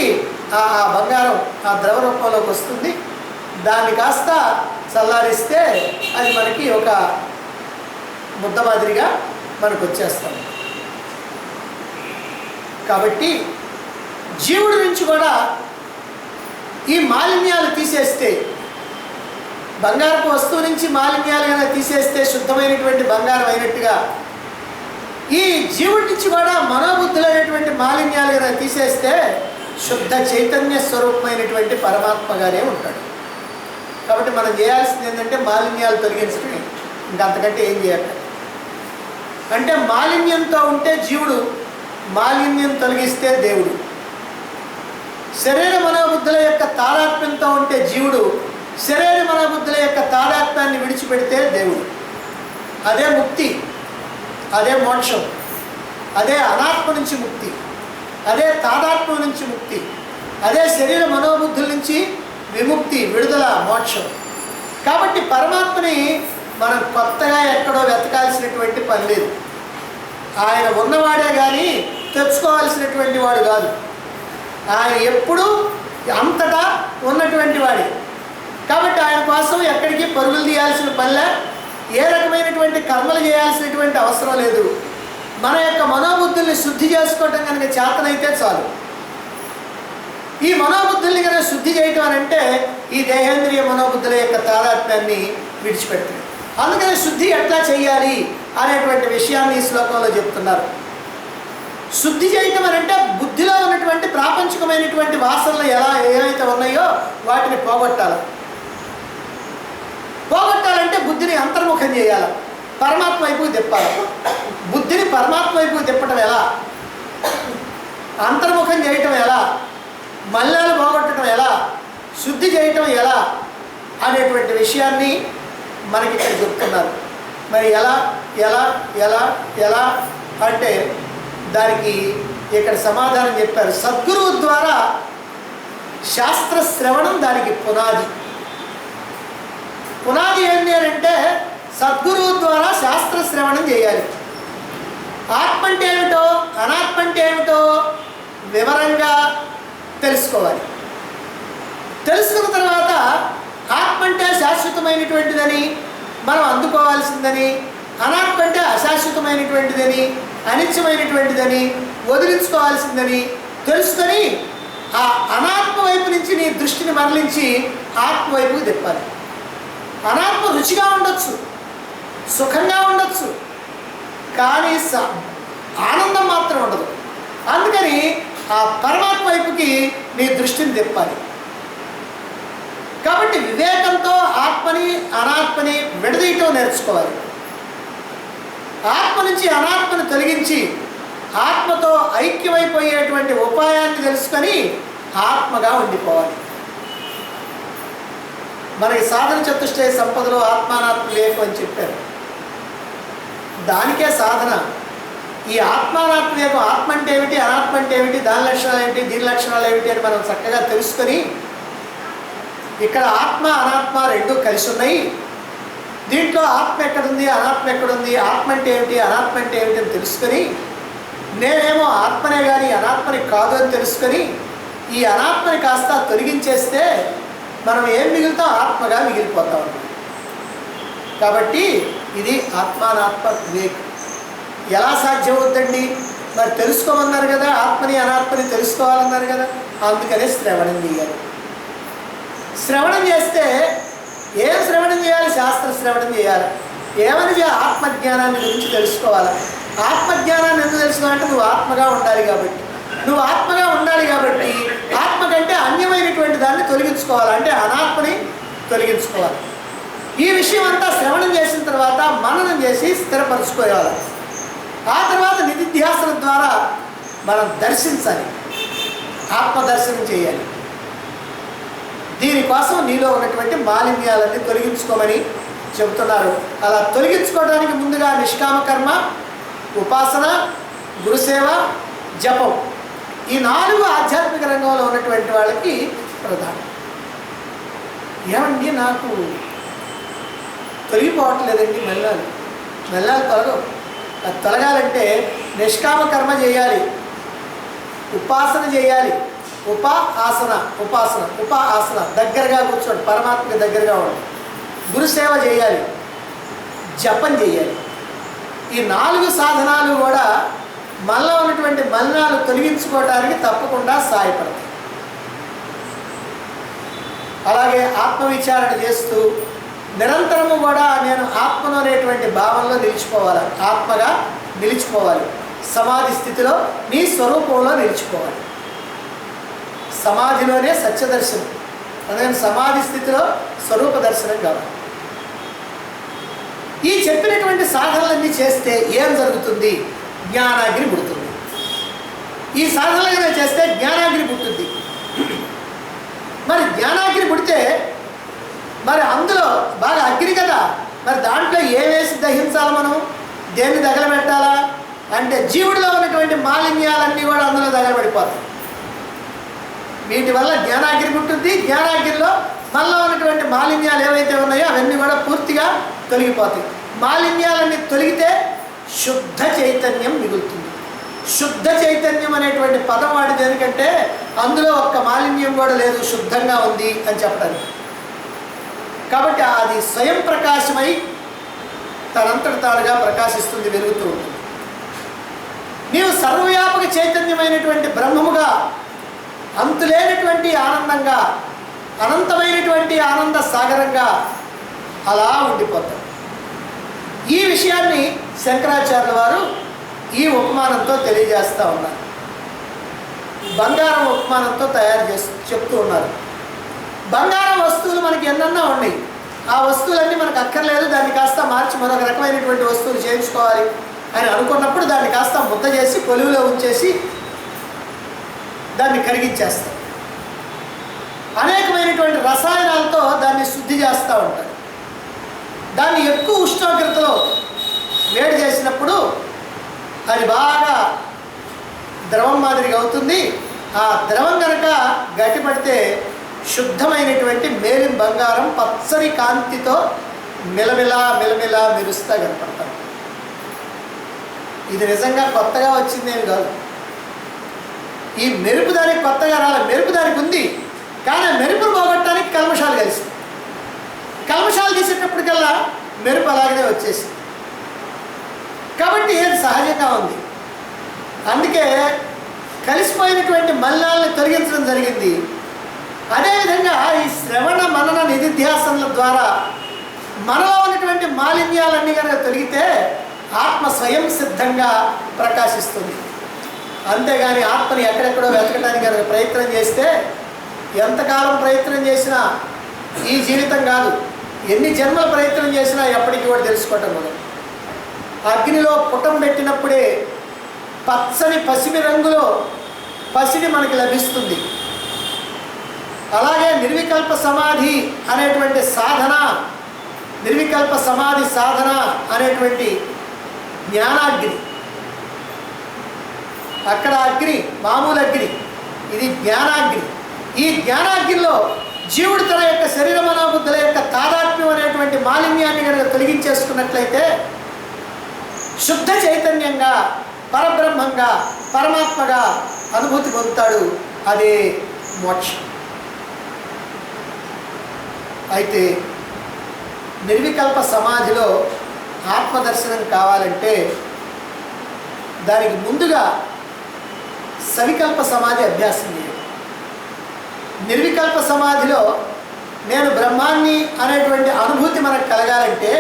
ఆ బంగారం ఆ ద్రవ రూపంలోకి వస్తుంది. దాన్ని కాస్త చల్లారిస్తే అది మనకి ఒక ముద్ద మాదిరిగా మనకు వచ్చేస్తాం. కాబట్టి జీవుడి నుంచి కూడా ఈ మాలిన్యాలు తీసేస్తే, బంగారపు వస్తువు నుంచి మాలిన్యాలు కనుక తీసేస్తే శుద్ధమైనటువంటి బంగారం అయినట్టుగా ఈ జీవుడి నుంచి కూడా మనోబుద్ధులు అనేటువంటి మాలిన్యాలు కనుక తీసేస్తే శుద్ధ చైతన్య స్వరూపమైనటువంటి పరమాత్మ గారే ఉంటాడు. కాబట్టి మనం చేయాల్సింది ఏంటంటే మాలిన్యాలు తొలగించడమే, ఇంకా అంతకంటే ఏం చేయాలి. అంటే మాలిన్యంతో ఉంటే జీవుడు, మాలిన్యం తొలగిస్తే దేవుడు. శరీర మనోబుద్ధుల యొక్క తాదాత్మ్యంతో ఉంటే జీవుడు, శరీర మనోబుద్ధుల యొక్క తాదాత్మ్యాన్ని విడిచిపెడితే దేవుడు. అదే ముక్తి, అదే మోక్షం, అదే అనాత్మ నుంచి ముక్తి, అదే తాదాత్మ్యం నుంచి ముక్తి, అదే శరీర మనోబుద్ధుల నుంచి విముక్తి, విడుదల, మోక్షం. కాబట్టి పరమాత్మని మనం కొత్తగా ఎక్కడో వెతకాల్సినటువంటి పని లేదు. ఆయన ఉన్నవాడే కానీ తెచ్చుకోవాల్సినటువంటి వాడు కాదు. ఆయన ఎప్పుడూ అంతటా ఉన్నటువంటి వాడే. కాబట్టి ఆయన కోసం ఎక్కడికి పరుగులు తీయాల్సిన పనిలే, ఏ రకమైనటువంటి కర్మలు చేయాల్సినటువంటి అవసరం లేదు. మన యొక్క మనోబుద్ధుల్ని శుద్ధి చేసుకోవటం కనుక చేతనైతే చాలు. ఈ మనోబుద్ధుల్ని కనుక శుద్ధి చేయటం అని అంటే ఈ దేహేంద్రియ మనోబుద్ధుల యొక్క తాదాత్మ్యాన్ని విడిచిపెట్టాలి. అందుకని శుద్ధి ఎట్లా చేయాలి అనేటువంటి విషయాన్ని ఈ శ్లోకంలో చెప్తున్నారు. శుద్ధి చేయటం అని అంటే బుద్ధిలో ఉన్నటువంటి ప్రాపంచికమైనటువంటి వాసనలు ఏవైతే ఉన్నాయో వాటిని పోగొట్టాలి. పోగొట్టాలంటే బుద్ధిని అంతర్ముఖం చేయాలి, పరమాత్మ వైపుకు తిప్పాలి. బుద్ధిని పరమాత్మ వైపుకు తిప్పటం ఎలా, అంతర్ముఖం చేయటం ఎలా, మలినాలు పోగొట్టడం ఎలా, శుద్ధి చేయటం ఎలా అనేటువంటి విషయాన్ని మనకి ఇక్కడ చెప్తున్నారు. మరి ఎలా ఎలా ఎలా ఎలా అంటే దానికి ఇక్కడ సమాధానం చెప్పారు. సద్గురువు ద్వారా శాస్త్ర శ్రవణం దానికి పునాది. పునాది ఏంటి అని అంటే సద్గురువు ద్వారా శాస్త్ర శ్రవణం చేయాలి. ఆత్మ అంటే ఏమిటో, అనాత్మ అంటే ఏమిటో వివరంగా తెలుసుకోవాలి. తెలుసుకున్న తర్వాత ఆత్మ అంటే శాశ్వతమైనటువంటిదని, మనం అందుకోవాల్సిందని, అనాత్మ అంటే అశాశ్వతమైనటువంటిదని, అనిత్యమైనటువంటిదని, వదిలించుకోవాల్సిందని తెలుసుకొని ఆ అనాత్మ వైపు నుంచి నీ దృష్టిని మరలించి ఆత్మ వైపుకు తిప్పాలి. అనాత్మ రుచిగా ఉండొచ్చు, సుఖంగా ఉండొచ్చు, కానీ ఆనందం మాత్రం ఉండదు. అందుకని ఆ పరమాత్మ వైపుకి నీ దృష్టిని తిప్పాలి. కాబట్టి వివేకంతో ఆత్మని అనాత్మని విడదీయటం నేర్చుకోవాలి. ఆత్మ నుంచి అనాత్మను తొలగించి ఆత్మతో ఐక్యమైపోయేటువంటి ఉపాయాన్ని తెలుసుకొని ఆత్మగా ఉండిపోవాలి. మనకి సాధన చతుష్టయ సంపదలో ఆత్మానాత్మ వివేకం అని చెప్పారు. దానికే సాధన. ఈ ఆత్మానాత్మ వివేకం, ఆత్మ అంటే ఏమిటి, అనాత్మ అంటే ఏమిటి, దాని లక్షణాలు ఏమిటి, దీని లక్షణాలు ఏమిటి అని మనం చక్కగా తెలుసుకొని, ఇక్కడ ఆత్మ అనాత్మ రెండూ కలిసి ఉన్నాయి, దీంట్లో ఆత్మ ఎక్కడుంది, అనాత్మ ఎక్కడుంది, ఆత్మ అంటే ఏమిటి, అనాత్మ అంటే ఏమిటి అని తెలుసుకొని, నేనేమో ఆత్మనే కానీ అనాత్మని కాదు అని తెలుసుకొని ఈ అనాత్మని కాస్త తొలగించేస్తే మనం ఏం మిగులుతాం, ఆత్మగా మిగిలిపోతాం. కాబట్టి ఇది ఆత్మానాత్మ వివేకం. ఎలా సాధ్యమవుతుందండి? మరి తెలుసుకోమన్నారు కదా, ఆత్మని అనాత్మని తెలుసుకోవాలన్నారు కదా, అందుకనే శ్రవణం చేయాలి. శ్రవణం చేస్తే ఏం శ్రవణం చేయాలి? శాస్త్ర శ్రవణం చేయాలి. ఏమని చేయాలి? ఆత్మజ్ఞానాన్ని గురించి తెలుసుకోవాలి. ఆత్మజ్ఞానాన్ని ఎందుకు తెలుసుకోవాలంటే నువ్వు ఆత్మగా ఉండాలి కాబట్టి. నువ్వు ఆత్మగా ఉండాలి కాబట్టి ఆత్మ కంటే అన్యమైనటువంటి దాన్ని తొలగించుకోవాలి, అంటే అనాత్మని తొలగించుకోవాలి. ఈ విషయం అంతా శ్రవణం చేసిన తర్వాత మననం చేసి స్థిరపరచుకోవాలి. ఆ తర్వాత నిధిధ్యాసనం ద్వారా మనం దర్శించాలి, ఆత్మదర్శనం చేయాలి. దీనికోసం నీలో ఉన్నటువంటి మాలిన్యాలన్నీ తొలగించుకోమని చెబుతున్నారు. అలా తొలగించుకోవడానికి ముందుగా నిష్కామ కర్మ, ఉపాసన, గురుసేవ, జపం, ఈ 4 ఆధ్యాత్మిక రంగంలో ఉన్నటువంటి వాళ్ళకి ప్రధానం. ఏమండి నాకు తొలగిపోవట్లేదండి, మెల్లాలు తొలగవు. అది తొలగాలంటే నిష్కామ కర్మ చేయాలి, ఉపాసన చేయాలి, ఉపాసన దగ్గరగా కూర్చోండి, పరమాత్మకి దగ్గరగా ఉండి, గురుసేవ చేయాలి, జపం చేయాలి. ఈ 4 సాధనాలు కూడా మనలో ఉన్నటువంటి మలినాలు తొలగించుకోవడానికి తప్పకుండా సహాయపడతాయి. అలాగే ఆత్మవిచారణ చేస్తూ నిరంతరము కూడా నేను ఆత్మను అనేటువంటి భావంలో నిలిచిపోవాలి, ఆత్మగా నిలిచిపోవాలి. సమాధి స్థితిలో నీ స్వరూపంలో నిలిచిపోవాలి. సమాధిలోనే సత్యదర్శనం, అందుకని సమాధి స్థితిలో స్వరూప దర్శనం కావాలి. ఈ చెప్పినటువంటి సాధనలన్నీ చేస్తే ఏం జరుగుతుంది? జ్ఞానాగ్ని పుడుతుంది. ఈ సాధనలుగా చేస్తే జ్ఞానాగ్ని పుట్టుద్ది. మరి జ్ఞానాగ్ని పుడితే మరి అందులో బాగా అగ్ని కదా, మరి దాంట్లో ఏమేసి దహించాలి, మనం దేన్ని తగలబెట్టాలా అంటే జీవుడిలో ఉన్నటువంటి మాలిన్యాలన్నీ కూడా అందులో తగలబడిపోతాయి. వీటి వల్ల జ్ఞానాగ్ని పుట్టుద్ది. జ్ఞానాగ్నిలో మనలో ఉన్నటువంటి మాలిన్యాలు ఏవైతే ఉన్నాయో అవన్నీ కూడా పూర్తిగా తొలగిపోతాయి. మాలిన్యాలన్నీ తొలగితే శుద్ధ చైతన్యం మిగులుతుంది. శుద్ధ చైతన్యం అనేటువంటి పదం వాడిది ఎందుకంటే అందులో ఒక్క మాలిన్యం కూడా లేదు, శుద్ధంగా ఉంది అని చెప్పడానికి. కాబట్టి అది స్వయం ప్రకాశమై తనంతట తానుగా ప్రకాశిస్తుంది, వెలుగుతూ ఉంటుంది. నీవు సర్వవ్యాపక చైతన్యమైనటువంటి బ్రహ్మముగా, అంతులేనటువంటి ఆనందంగా, అనంతమైనటువంటి ఆనంద సాగరంగా అలా ఉండిపోతాడు. ఈ విషయాన్ని శంకరాచార్యుల వారు ఈ ఉపమానంతో తెలియజేస్తూ ఉన్నారు. బంగారం ఉపమానంతో చెప్తూ ఉన్నారు. బంగారం వస్తువులు మనకి ఎన్నన్నా ఉన్నాయి, ఆ వస్తువులన్నీ మనకు అక్కర్లేదు, దాన్ని కాస్త మార్చి మరొక రకమైనటువంటి వస్తువులు చేయించుకోవాలి అని అనుకున్నప్పుడు దాన్ని కాస్త ముద్ద చేసి కొలువులో ఉంచేసి దాన్ని కరిగించేస్తాం. అనేకమైనటువంటి రసాయనాలతో దాన్ని శుద్ధి చేస్తూ ఉంటారు. దాన్ని ఎక్కువ ఉష్ణోగ్రతలో వేడి చేసినప్పుడు అది బాగా ద్రవం మాదిరిగా అవుతుంది. ఆ ద్రవం కనుక గట్టిపడితే శుద్ధమైనటువంటి మేలిం బంగారం పచ్చని కాంతితో మిలమిలా మెరుస్తా కనపడతాం. ఇది నిజంగా కొత్తగా వచ్చిందేమి కాదు. ఈ మెరుపు దానికి కొత్తగా రాలే, మెరుపు దానికి ఉంది, కానీ మెరుపును పోగొట్టడానికి కల్మషాలు కలిసి, కల్మషాలు తీసేటప్పటికల్లా మెరుపు అలాగనే వచ్చేసింది. కాబట్టి అది సహజంగా ఉంది. అందుకే కలిసిపోయినటువంటి మలినాలను తొలగించడం జరిగింది. అదేవిధంగా ఈ శ్రవణ మనన నిధిధ్యాసనల ద్వారా మనలో ఉన్నటువంటి మాలిన్యాలన్నీ కనుక తొలగితే ఆత్మ స్వయం సిద్ధంగా ప్రకాశిస్తుంది. అంతేగాని ఆత్మని ఎక్కడెక్కడో వెతకడానికి కనుక ప్రయత్నం చేస్తే ఎంతకాలం ప్రయత్నం చేసినా ఈ జీవితం కాదు, ఎన్ని జన్మల ప్రయత్నం చేసినా ఎప్పటికీ కూడా తెలుసుకోవటం మనం. అగ్నిలో పుటం పెట్టినప్పుడే పచ్చని పసిమి రంగులో పసిడి మనకి లభిస్తుంది. అలాగే నిర్వికల్ప సమాధి అనేటువంటి సాధన, నిర్వికల్ప సమాధి సాధన అనేటువంటి జ్ఞానాగ్ని. అక్కడ అగ్ని మామూలు అగ్ని, ఇది జ్ఞానాగ్ని. ఈ జ్ఞానాగ్నిలో జీవుడు తన యొక్క శరీర మనోబుద్ధుల యొక్క తాదాత్మ్యం అనేటువంటి మాలిన్యాన్ని కనుక తొలగించేసుకున్నట్లయితే శుద్ధ చైతన్యంగా, పరబ్రహ్మంగా, పరమాత్మగా అనుభూతి పొందుతాడు. అదే మోక్షం. అయితే నిర్వికల్ప సమాధిలో ఆత్మదర్శనం కావాలంటే దానికి ముందుగా సవికల్ప సమాధి అభ్యాసం చేయాలి. నిర్వికల్ప సమాధిలో నేను బ్రహ్మాన్ని అనేటువంటి అనుభూతి మనకు కలగాలంటే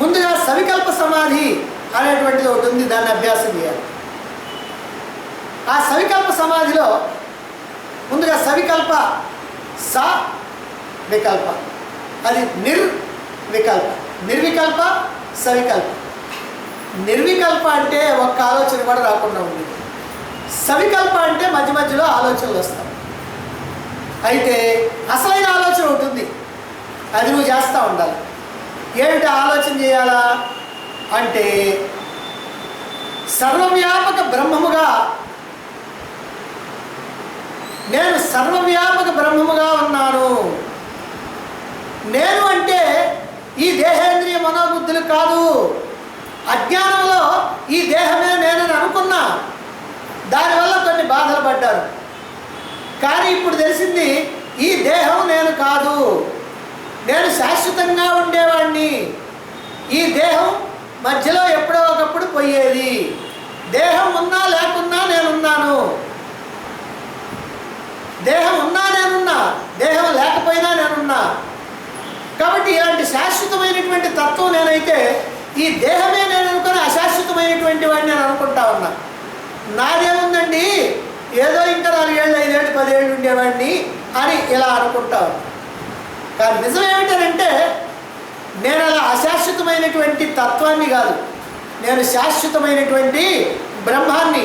ముందుగా సవికల్ప సమాధి అనేటువంటిది ఒకటి ఉంది, దాన్ని అభ్యాసం చేయాలి. ఆ సవికల్ప సమాధిలో ముందుగా సవికల్ప, స వికల్ప, అది నిర్వికల్ప, నిర్వికల్ప సవికల్ప. నిర్వికల్ప అంటే ఒక్క ఆలోచన కూడా రాకుండా ఉంది. సవికల్ప అంటే మధ్య మధ్యలో ఆలోచనలు వస్తాయి. అయితే అసలైన ఆలోచన ఉంటుంది, అది నువ్వు చేస్తూ ఉండాలి. ఏమిటి ఆలోచన చేయాలా అంటే సర్వవ్యాపక బ్రహ్మముగా, నేను సర్వవ్యాపక బ్రహ్మముగా ఉన్నాను. నేను అంటే ఈ దేహేంద్రియ మనోబుద్ధులు కాదు. అజ్ఞానంలో ఈ దేహమే నేనని అనుకున్నా, దానివల్ల కొన్ని బాధలు పడ్డాను. కానీ ఇప్పుడు తెలిసింది ఈ దేహం నేను కాదు, నేను శాశ్వతంగా ఉండేవాడిని. ఈ దేహం మధ్యలో ఎప్పుడో ఒకప్పుడు పోయేది. దేహం ఉన్నా లేకున్నా నేనున్నాను. దేహం ఉన్నా నేనున్నా, దేహం లేకపోయినా నేనున్నా. కాబట్టి ఇలాంటి శాశ్వతమైనటువంటి తత్వం నేనైతే ఈ దేహమే నేను అనుకుని అశాశ్వతమైనటువంటి వాడిని నేను అనుకుంటా ఉన్నా. నాదేముందండి, ఏదో ఇంకా 4 ఏళ్ళు 5 ఏళ్ళు 10 ఏళ్ళు ఉండేవాడిని అని ఇలా అనుకుంటా ఉన్నా. కానీ నిజం ఏమిటంటే నేను అలా అశాశ్వతమైనటువంటి తత్వాన్ని కాదు, నేను శాశ్వతమైనటువంటి బ్రహ్మాన్ని,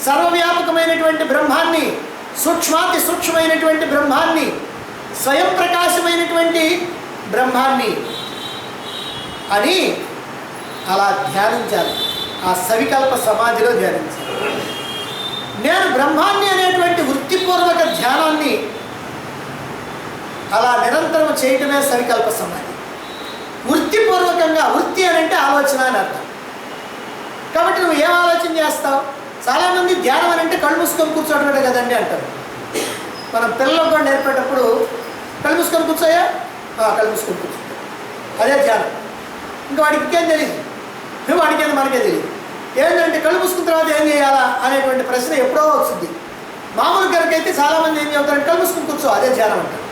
సర్వవ్యాపకమైనటువంటి బ్రహ్మాన్ని, సూక్ష్మాతి సూక్ష్మమైనటువంటి బ్రహ్మాన్ని, స్వయం ప్రకాశమైనటువంటి బ్రహ్మాన్ని అని అలా ధ్యానించాలి. ఆ సవికల్ప సమాధిలో ధ్యానించాలి. నేను బ్రహ్మాన్ని అనేటువంటి వృత్తిపూర్వక ధ్యానాన్ని అలా నిరంతరం చేయటమే సవికల్ప సమాధి. వృత్తిపూర్వకంగా, వృత్తి అని అంటే ఆలోచన అని అర్థం. కాబట్టి నువ్వు ఏం ఆలోచన చేస్తావు? చాలామంది ధ్యానం అని అంటే కళ్ళు మూసుకొని కూర్చోవడమే కదండి అంటారు. మనం పిల్లలకు కూడా నేర్పేటప్పుడు కళ్ళు మూసుకొని కూర్చోయా, కళ్ళు మూసుకొని కూర్చో, అదే ధ్యానం. ఇంకా వాడికి ఇంకేం తెలియదు, వాడికేది మనకే తెలియదు. ఏంటంటే కళ్ళు మూసుకున్న తర్వాత ఏం చేయాలా అనేటువంటి ప్రశ్న ఎప్పుడో వస్తుంది. మామూలు కనుకైతే చాలామంది ఏం చెబుతారంటే కళ్ళు మూసుకొని కూర్చో, అదే ధ్యానం అంటారు.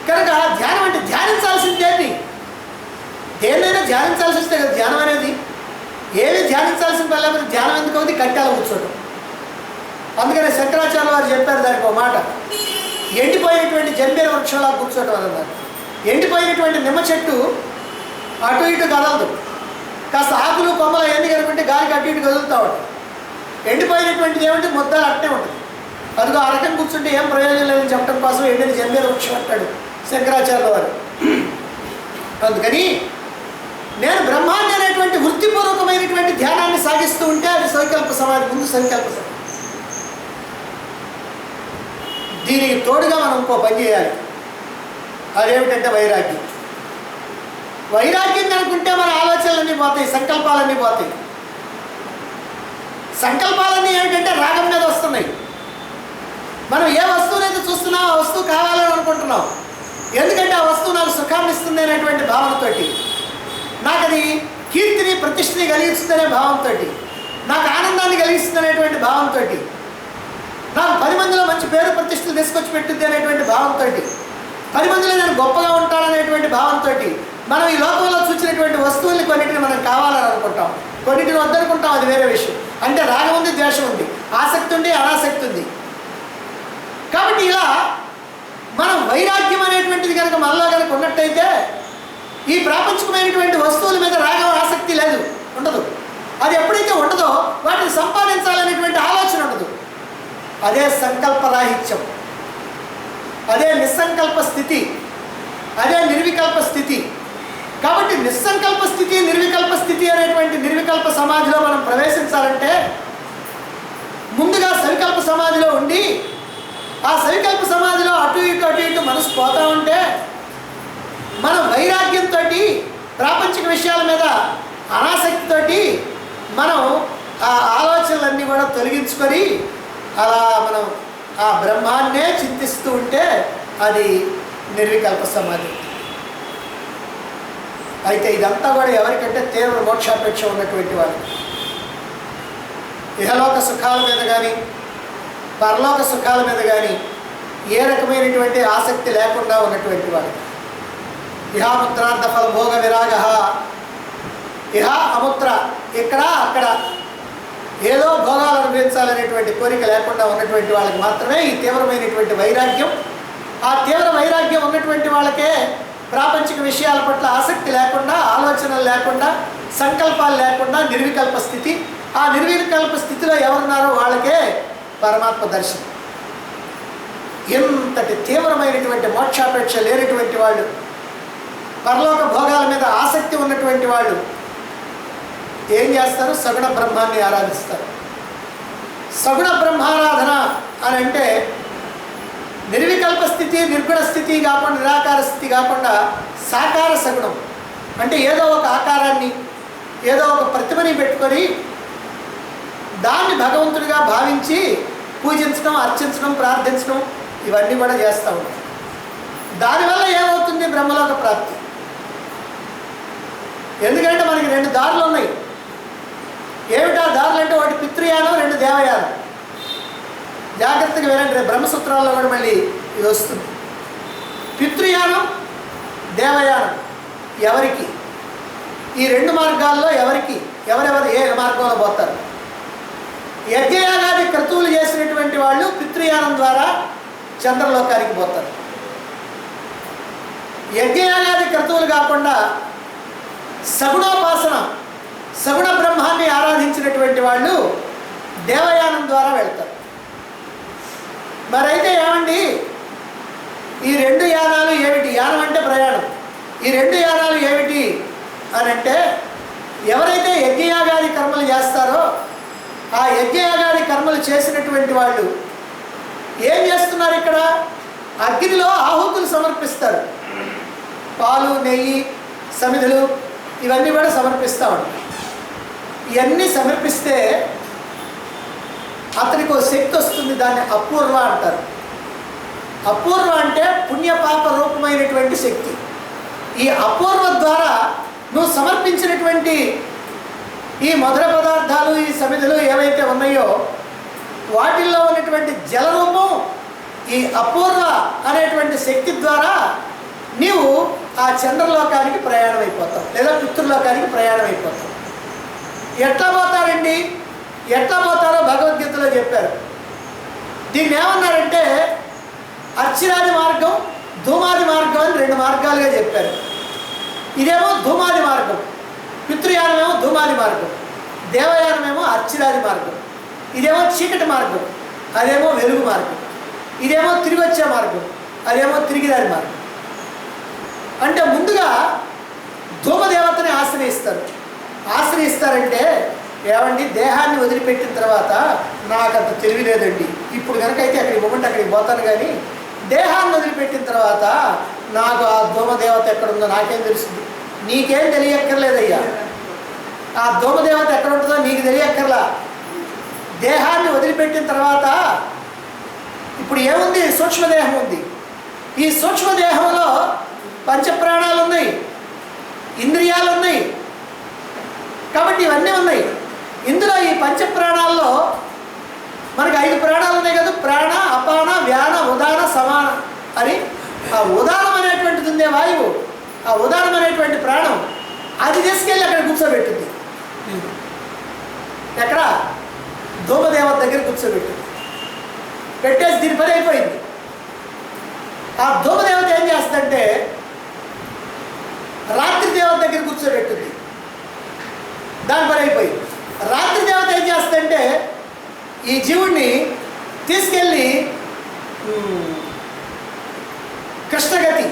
కనుక ధ్యానం అంటే ధ్యానించాల్సిందేంటి? దేన్నైనా ధ్యానించాల్సి వస్తే కదా ధ్యానం అనేది. ఏమి ధ్యానించాల్సిన పని లేకపోతే ధ్యానం ఎందుకు అవుతుంది? కట్టాల కూర్చోవడం. అందుకనే శంకరాచార్య వారు చెప్పారు దానికి ఒక మాట, ఎండిపోయినటువంటి జంబేర వృక్షంలా కూర్చోవడం అన్నారు. ఎండిపోయినటువంటి నిమ్మ చెట్టు అటు ఇటు కదలదు, కాస్త ఆకులు కొమ్మలు ఎన్ని కనుకుంటే గాలికి అటు ఇటు కదులుతూ ఉంటాయి. ఎండిపోయినటువంటిది ఏమంటే ముద్దాలు అట్టే ఉంటుంది. అదిగో ఆ రకం కూర్చుంటే ఏం ప్రయోజనం లేదని చెప్పడం కోసం ఎండిన జంబేర వృక్షం అంటాడు శంకరాచార్య వారు. అందుకని నేను బ్రహ్మాన్ని అనేటువంటి వృత్తిపూర్వకమైనటువంటి ధ్యానాన్ని సాగిస్తూ ఉంటే అది సవికల్ప సమాధి. ముందు సవికల్ప సమాధి. దీనికి తోడుగా మనం ఇంకో పని చేయాలి. అదేమిటంటే వైరాగ్యం. వైరాగ్యం అనుకుంటే మన ఆలోచనలన్నీ పోతాయి, సంకల్పాలన్నీ పోతాయి. సంకల్పాలన్నీ ఏమిటంటే రాగం మీద వస్తున్నాయి. మనం ఏ వస్తువునైతే చూస్తున్నాం ఆ వస్తువు కావాలని అనుకుంటున్నాం. ఎందుకంటే ఆ వస్తువు నాకు సుఖాన్ని ఇస్తుంది అనేటువంటి భావనతోటి, నాకు అది కీర్తిని ప్రతిష్టని కలిగిస్తుందనే భావంతో, నాకు ఆనందాన్ని కలిగిస్తుంది అనేటువంటి భావంతో, నాకు 10 మందిలో మంచి పేరు ప్రతిష్టలు తీసుకొచ్చి పెట్టింది అనేటువంటి భావంతో, 10 మందిలో నేను గొప్పగా ఉంటాననేటువంటి భావంతో మనం ఈ లోకంలో చూసినటువంటి వస్తువుల్ని కొన్నిటిని మనం కావాలని అనుకుంటాం, కొన్నిటిని వద్దనుకుంటాం. అది వేరే విషయం. అంటే రాగం ఉంది, ద్వేషం ద్వేషం ఉంది, ఆసక్తి ఉంది, అనాసక్తి ఉంది. కాబట్టి ఇలా మనం వైరాగ్యం అనేటువంటిది కనుక మనలో కనుక ఉన్నట్టయితే ఈ ప్రాపంచికమైనటువంటి వస్తువుల మీద రాగం ఆసక్తి లేదు, ఉండదు. అది ఎప్పుడైతే ఉండదో వాటిని సంపాదించాలనేటువంటి ఆలోచన ఉండదు. అదే సంకల్పరాహిత్యం, అదే నిస్సంకల్ప స్థితి, అదే నిర్వికల్ప స్థితి. కాబట్టి నిస్సంకల్ప స్థితి, నిర్వికల్ప స్థితి అనేటువంటి నిర్వికల్ప సమాధిలో మనం ప్రవేశించాలంటే ముందుగా సవికల్ప సమాధిలో ఉండి ఆ సవికల్ప సమాధిలో అటు ఇటు మనసు పోతా ఉంటే మనం వైరాగ్యంతో ప్రాపంచిక విషయాల మీద అనాసక్తితోటి మనం ఆ ఆలోచనలన్నీ కూడా తొలగించుకొని అలా మనం ఆ బ్రహ్మాన్నే చింతిస్తూ ఉంటే అది నిర్వికల్ప సమాధి. అయితే ఇదంతా కూడా ఎవరికంటే తీవ్ర మోక్షాపేక్ష ఉన్నటువంటి వాళ్ళు, ఇహలోక సుఖాల మీద కానీ పరలోక సుఖాల మీద కానీ ఏ రకమైనటువంటి ఆసక్తి లేకుండా ఉన్నటువంటి వాళ్ళు. ఇహాముత్రార్థ ఫల భోగ విరాగ, ఇహ అముత్ర, ఇక్కడ అక్కడ ఏదో భోగాలు అనుభవించాలనేటువంటి కోరిక లేకుండా ఉన్నటువంటి వాళ్ళకి మాత్రమే ఈ తీవ్రమైనటువంటి వైరాగ్యం. ఆ తీవ్ర వైరాగ్యం ఉన్నటువంటి వాళ్ళకే ప్రాపంచిక విషయాల పట్ల ఆసక్తి లేకుండా, ఆలోచనలు లేకుండా, సంకల్పాలు లేకుండా నిర్వికల్ప స్థితి. ఆ నిర్వికల్ప స్థితిలో ఎవరున్నారో వాళ్ళకే పరమాత్మ దర్శనం. ఎంతటి తీవ్రమైనటువంటి మోక్షాపేక్ష లేనటువంటి వాళ్ళు, పరలోక భోగాల మీద ఆసక్తి ఉన్నటువంటి వాళ్ళు ఏం చేస్తారు? సగుణ బ్రహ్మాన్ని ఆరాధిస్తారు. సగుణ బ్రహ్మారాధన అని అంటే నిర్వికల్ప స్థితి, నిర్గుణ స్థితి కాకుండా, నిరాకార స్థితి కాకుండా సాకార సగుణం అంటే ఏదో ఒక ఆకారాన్ని, ఏదో ఒక ప్రతిమని పెట్టుకొని దాన్ని భగవంతుడిగా భావించి పూజించడం, అర్చించడం, ప్రార్థించడం ఇవన్నీ కూడా చేస్తూ ఉంటాం. దానివల్ల ఏమవుతుంది? బ్రహ్మలోక ప్రాప్తి. ఎందుకంటే మనకి రెండు దారులు ఉన్నాయి. ఏమిటా దారులు అంటే ఒకటి పితృయానం, రెండు దేవయానం. జాగ్రత్తగా వినండి, రేపు బ్రహ్మసూత్రాల్లో కూడా మళ్ళీ ఇది వస్తుంది. పితృయానం, దేవయానం ఎవరికి? ఈ రెండు మార్గాల్లో ఎవరికి, ఎవరెవరు ఏ మార్గంలో పోతారు? యజ్ఞయాగాది క్రతువులు చేసినటువంటి వాళ్ళు పితృయానం ద్వారా చంద్రలోకానికి పోతారు. యజ్ఞయాగాది క్రతువులు కాకుండా సగుణోపాసన, సగుణ బ్రహ్మాన్ని ఆరాధించినటువంటి వాళ్ళు దేవయానం ద్వారా వెళ్తారు. మరైతే ఏమండి ఈ రెండు యానాలు ఏమిటి? యానం అంటే ప్రయాణం. ఈ రెండు యానాలు ఏమిటి అని అంటే, ఎవరైతే యజ్ఞయాగాది కర్మలు చేస్తారో ఆ యజ్ఞయాగాది కర్మలు చేసినటువంటి వాళ్ళు ఏం చేస్తున్నారు? ఇక్కడ అగ్నిలో ఆహుతులు సమర్పిస్తారు. పాలు, నెయ్యి, సమిధులు ఇవన్నీ కూడా సమర్పిస్తూ ఉంటారు. ఇవన్నీ సమర్పిస్తే అతనికి ఒక శక్తి వస్తుంది, దాన్ని అపూర్వ అంటారు. అపూర్వ అంటే పుణ్యపాప రూపమైనటువంటి శక్తి. ఈ అపూర్వ ద్వారా నువ్వు సమర్పించినటువంటి ఈ మధుర పదార్థాలు, ఈ సమిధులు ఏవైతే ఉన్నాయో వాటిల్లో ఉన్నటువంటి జలరూపం ఈ అపూర్వ అనేటువంటి శక్తి ద్వారా నీవు ఆ చంద్రలోకానికి ప్రయాణం అయిపోతావు, లేదా పితృలోకానికి ప్రయాణం అయిపోతావు. ఎట్లా పోతారండి? ఎట్లా పోతారో భగవద్గీతలో చెప్పారు. దీన్ని ఏమన్నారంటే అర్చిరాది మార్గం, ధూమాది మార్గం అని రెండు మార్గాలుగా చెప్పారు. ఇదేమో ధూమాది మార్గం, పితృయానమేమో ధూమాది మార్గం, దేవయానమేమో అర్చిరాది మార్గం. ఇదేమో చీకటి మార్గం, అదేమో వెలుగు మార్గం. ఇదేమో తిరిగి వచ్చే మార్గం, అదేమో తిరిగిరాని మార్గం. అంటే ముందుగా ధూమదేవతని ఆశ్రయిస్తారు. ఆశ్రయిస్తారంటే ఏమండి, దేహాన్ని వదిలిపెట్టిన తర్వాత నాకు అంత తెలివి లేదండి, ఇప్పుడు కనుకైతే అక్కడికి మొమెంట్ అక్కడికి పోతాను, కానీ దేహాన్ని వదిలిపెట్టిన తర్వాత నాకు ఆ ధూమదేవత ఎక్కడుందో నాకేం తెలుస్తుంది? నీకేం తెలియక్కర్లేదయ్యా. ఆ ధూమదేవత ఎక్కడ ఉంటుందో నీకు తెలియక్కర్లా. దేహాన్ని వదిలిపెట్టిన తర్వాత ఇప్పుడు ఏముంది? సూక్ష్మదేహం ఉంది. ఈ సూక్ష్మదేహంలో పంచప్రాణాలు ఉన్నాయి, ఇంద్రియాలు ఉన్నాయి, కాబట్టి ఇవన్నీ ఉన్నాయి. ఇందులో ఈ పంచప్రాణాల్లో మనకి 5 ప్రాణాలు ఉన్నాయి కదా, ప్రాణ, అపాన, వ్యాన, ఉదాన, సమాన అని. ఆ ఉదానం అనేటువంటిది ఉందే వాయువు, ఆ ఉదానం అనేటువంటి ప్రాణం అది తీసుకెళ్ళి అక్కడ కూర్చోబెట్టింది. ఎక్కడ? ధూమదేవత దగ్గర కూర్చోబెట్టింది. పెట్టేసి దీని పని అయిపోయింది. ఆ ధూమదేవత ఏం చేస్తుందంటే రాత్రి దేవత దగ్గర కూర్చోబెట్టింది. దాని పని అయిపోయింది. రాత్రి దేవత ఏం చేస్తుందంటే ఈ జీవుడిని తీసుకెళ్ళి కృష్ణగతి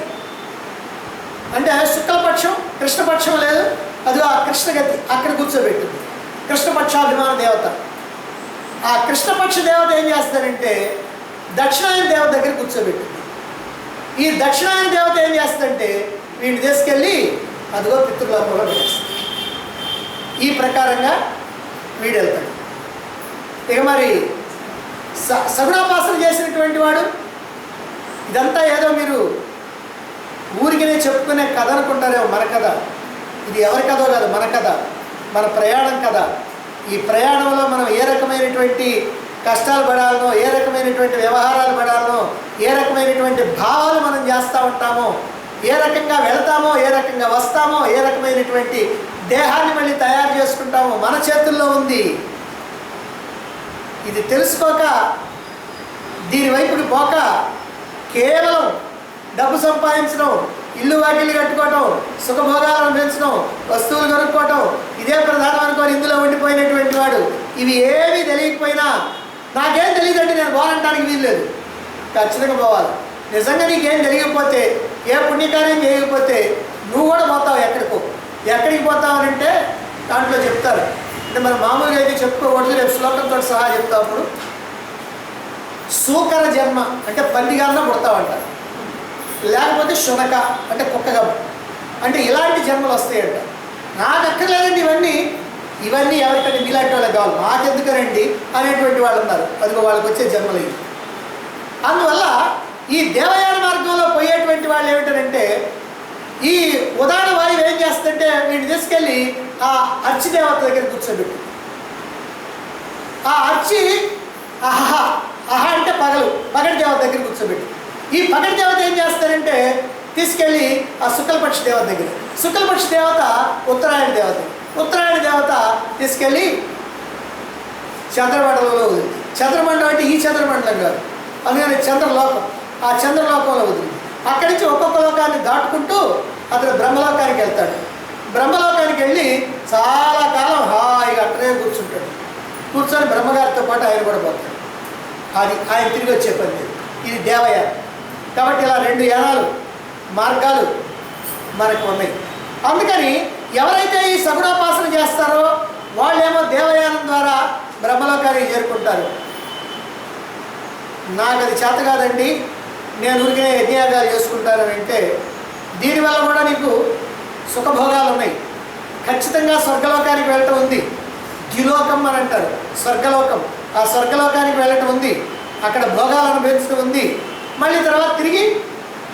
అంటే శుక్లపక్షం కృష్ణపక్షం లేదు, అది ఆ కృష్ణగతి అక్కడ కూర్చోబెట్టింది. కృష్ణపక్షాభిమాన దేవత. ఆ కృష్ణపక్ష దేవత ఏం చేస్తారంటే దక్షిణాయన దేవత దగ్గర కూర్చోబెట్టింది. ఈ దక్షిణాయన దేవత ఏం చేస్తుందంటే వీడిని తీసుకెళ్ళి అదిగో పితృలోకంలో పెట్టేస్తుంది. ఈ ప్రకారంగా వీడు వెళ్తాడు. ఇక మరి సగుణోపాసన చేసినటువంటి వాడు, ఇదంతా ఏదో మీరు ఊరికినే చెప్పుకునే కథ అనుకుంటారేమో. మన కథ ఇది, ఎవరి కథో కాదు, మన కథ, మన ప్రయాణం కథ. ఈ ప్రయాణంలో మనం ఏ రకమైనటువంటి కష్టాలు పడాలనో, ఏ రకమైనటువంటి వ్యవహారాలు పడాలనో, ఏ రకమైనటువంటి భావాలు మనం చేస్తూ ఉంటామో, ఏ రకంగా వెళతామో, ఏ రకంగా వస్తామో, ఏ రకమైనటువంటి దేహాన్ని మళ్ళీ తయారు చేసుకుంటామో మన చేతుల్లో ఉంది. ఇది తెలుసుకోక దీని వైపుకి పోక కేవలం డబ్బు సంపాదించడం, ఇల్లు వాకిళ్ళు కట్టుకోవటం, సుఖభోగాలను పెంచడం, వస్తువులు కొనుక్కోవటం ఇదే ప్రధానం అనుకోని ఇందులో ఉండిపోయినటువంటి వాడు ఇవి ఏమీ తెలియకపోయినా నాకేం తెలియదండి నేను పోవాలంటానికి వీల్లేదు, ఖచ్చితంగా పోవాలి. నిజంగా నీకేం తెలియకపోతే, ఏ పుణ్యకార్యం చేయకపోతే నువ్వు కూడా పోతావు. ఎక్కడికి పోతావు అంటే దాంట్లో చెప్తారు. అంటే మనం మామూలుగా అయితే చెప్పుకోకూడదు, రేపు శ్లోకంతో సహా చెప్తాప్పుడు సూకర జన్మ అంటే పందిగాన్న పుడతావంట, లేకపోతే శునక అంటే కుక్కగా, అంటే ఇలాంటి జన్మలు వస్తాయంట. నాకు అక్కర్లేదండి ఇవన్నీ ఎవరికంటే మీలాంటి వాళ్ళకి కావాలి, మాకెందుకనండి అనేటువంటి వాళ్ళు ఉన్నారు. అదిగో వాళ్ళకి వచ్చే జన్మలు ఇవి. అందువల్ల ఈ దేవయాన మార్గంలో పోయేటువంటి వాళ్ళు ఏమిటంటే ఈ ఉదాహరణ వాయువు ఏం చేస్తుంటే వీడిని తీసుకెళ్ళి ఆ అర్చి దేవత దగ్గర కూర్చోబెట్టి, ఆ అర్చి అహహ అంటే పగటి దేవత దగ్గర కూర్చోబెట్టి, ఈ పగటి దేవత ఏం చేస్తారంటే తీసుకెళ్ళి ఆ శుక్లపక్ష దేవత దగ్గర, శుక్లపక్ష దేవత ఉత్తరాయణ దేవత తీసుకెళ్ళి చంద్రమండలంలో వదిలింది. చంద్రమండలం అంటే ఈ చంద్రమండలం కాదు, అందుకని చంద్రలోకం, ఆ చంద్రలోకంలో వదిలింది. అక్కడి నుంచి ఒక్కొక్క లోకాన్ని దాటుకుంటూ అతను బ్రహ్మలోకానికి వెళ్తాడు. బ్రహ్మలోకానికి వెళ్ళి చాలా కాలం హాయిగా అక్కడే కూర్చుంటాడు. కూర్చొని బ్రహ్మగారితో పాటు ఆయన కూడా పోతాడు. అది ఆయన తిరిగి వచ్చే పని. ఇది దేవయానం. కాబట్టి ఇలా 2 యానాలు మార్గాలు మనకు ఉన్నాయి. అందుకని ఎవరైతే ఈ సగుణోపాసన చేస్తారో వాళ్ళేమో దేవయానం ద్వారా బ్రహ్మలోకానికి చేరుకుంటారు. నాకు అది చేత కాదండి, నేను ఊరికే యజ్ఞయాగాలు చేసుకుంటానని అంటే దీనివల్ల కూడా నీకు సుఖభోగాలు ఉన్నాయి. ఖచ్చితంగా స్వర్గలోకానికి వెళ్ళటం ఉంది. ద్యులోకం అని అంటారు, స్వర్గలోకం. ఆ స్వర్గలోకానికి వెళ్ళటం ఉంది, అక్కడ భోగాలు అనుభవించడం ఉంది. మళ్ళీ తర్వాత తిరిగి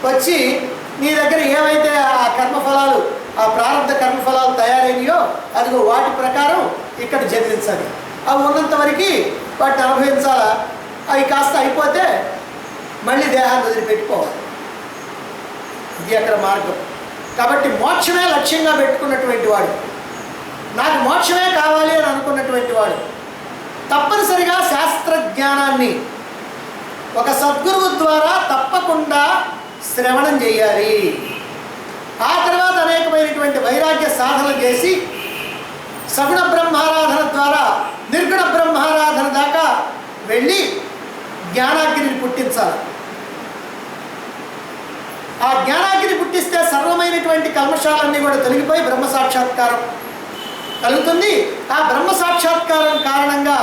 వచ్చి నీ దగ్గర ఏవైతే ఆ కర్మఫలాలు, ఆ ప్రారంభ కర్మఫలాలు తయారైనయో అదిగో వాటి ప్రకారం ఇక్కడ జన్మించాలి. అవి ఉన్నంత వరకు వాటిని అనుభవించాలా. అవి కాస్త అయిపోతే మళ్ళీ దేహాన్ని వదిలిపెట్టుకోవాలి. ఇది అక్కడ మార్గం. కాబట్టి మోక్షమే లక్ష్యంగా పెట్టుకున్నటువంటి వాడు, నాకు మోక్షమే కావాలి అని అనుకున్నటువంటి వాడు తప్పనిసరిగా శాస్త్రజ్ఞానాన్ని ఒక సద్గురువు ద్వారా తప్పకుండా శ్రవణం చేయాలి. ఆ తర్వాత అనేకమైనటువంటి వైరాగ్య సాధనలు చేసి సగుణ బ్రహ్మారాధన ద్వారా నిర్గుణ బ్రహ్మారాధన దాకా వెళ్ళి జ్ఞానాగ్నిని పుట్టించాలి. ఆ జ్ఞానాగ్ని పుట్టిస్తే సర్వమైనటువంటి కల్మషాలన్నీ కూడా తొలగిపోయి బ్రహ్మ సాక్షాత్కారం కలుగుతుంది. ఆ బ్రహ్మ సాక్షాత్కారం కారణంగా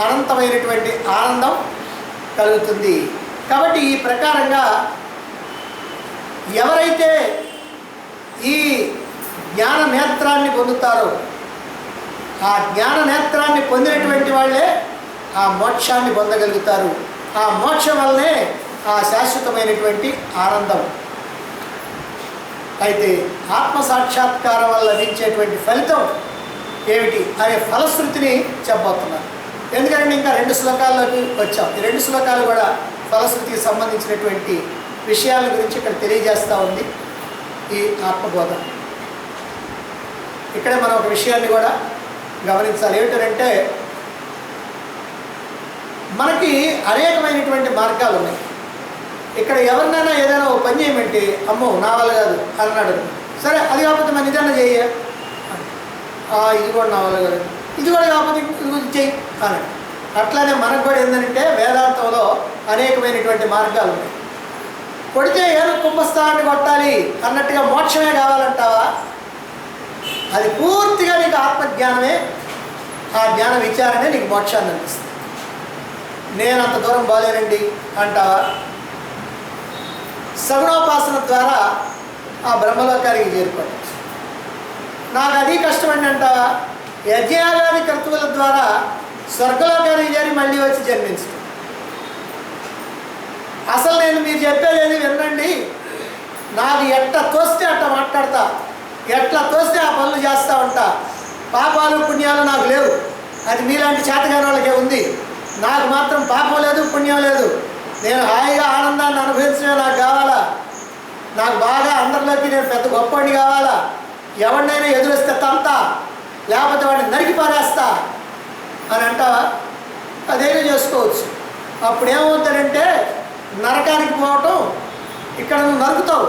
అనంతమైనటువంటి ఆనందం కలుగుతుంది. కాబట్టి ఈ ప్రకారంగా ఎవరైతే ఈ జ్ఞాన నేత్రాన్ని పొందుతారో ఆ జ్ఞాన నేత్రాన్ని పొందినటువంటి వాళ్ళే ఆ మోక్షాన్ని పొందగలుగుతారు. ఆ మోక్షం వల్లనే ఆ శాశ్వతమైనటువంటి ఆనందం. అయితే ఆత్మ సాక్షాత్కారం వల్ల లభించేటువంటి ఫలితం ఏమిటి అనే ఫలశ్రుతిని చెప్పబోతున్నారు. ఎందుకంటే ఇంకా 2 శ్లోకాల్లోకి వచ్చాం. ఈ 2 శ్లోకాలు కూడా ఫలశ్రుతికి సంబంధించినటువంటి విషయాల గురించి ఇక్కడ తెలియజేస్తూ ఉంది ఈ ఆత్మబోధ. ఇక్కడ మనం ఒక విషయాన్ని కూడా గమనించాలి. ఏమిటంటే మనకి అనేకమైనటువంటి మార్గాలు ఉన్నాయి. ఇక్కడ ఎవరినైనా ఏదైనా ఓ పని చేయమంటే అమ్మో నా వల్ల కాదు అన్నాడు. సరే అది కాకపోతే మన నిజంగా చేయ, ఇది కూడా నా వల్ల కాదు, ఇది కూడా కాకపోతే ఇది చెయ్యి అన్నాడు. అట్లానే మనకు కూడా ఏంటంటే వేదాంతంలో అనేకమైనటువంటి మార్గాలు ఉన్నాయి. కొడితే ఏను కుంభస్థానాన్ని కొట్టాలి అన్నట్టుగా మోక్షమే కావాలంటావా? అది పూర్తిగా నీకు ఆత్మజ్ఞానమే, ఆ జ్ఞాన విచారణే నీకు మోక్షాన్ని అందిస్తుంది. నేను అంత దూరం బాలేనండి అంటావా? సగుణోపాసన ద్వారా ఆ బ్రహ్మలోకానికి చేరుకోవచ్చు. నాకు అది కష్టమండి అంటావా? యజ్ఞాగాది కర్తువుల ద్వారా స్వర్గలోకానికి చేరి మళ్ళీ వచ్చి జన్మించడం. అసలు నేను మీరు చెప్పేది వినండి, నాకు ఎట్లా తోస్తే అట్లా మాట్లాడతా, ఎట్లా తోస్తే ఆ పనులు చేస్తూ ఉంటా. పాపాలు పుణ్యాలు నాకు లేవు, అది మీలాంటి చేతగాని వాళ్ళకే ఉంది. నాకు మాత్రం పాపం లేదు, పుణ్యం లేదు. నేను హాయిగా ఆనందాన్ని అనుభవించడమే నాకు కావాలా. నాకు బాగా అందరిలోకి నేను పెద్ద గొప్పవాడిని కావాలా. ఎవరినైనా ఎదురొస్తే తంతా, లేకపోతే వాడిని నరికి పారేస్తా అని అంటావా? అదేమీ చేసుకోవచ్చు. అప్పుడు ఏమవుతాడంటే నరకానికి పోవటం, ఇక్కడ నువ్వు నరుకుతావు,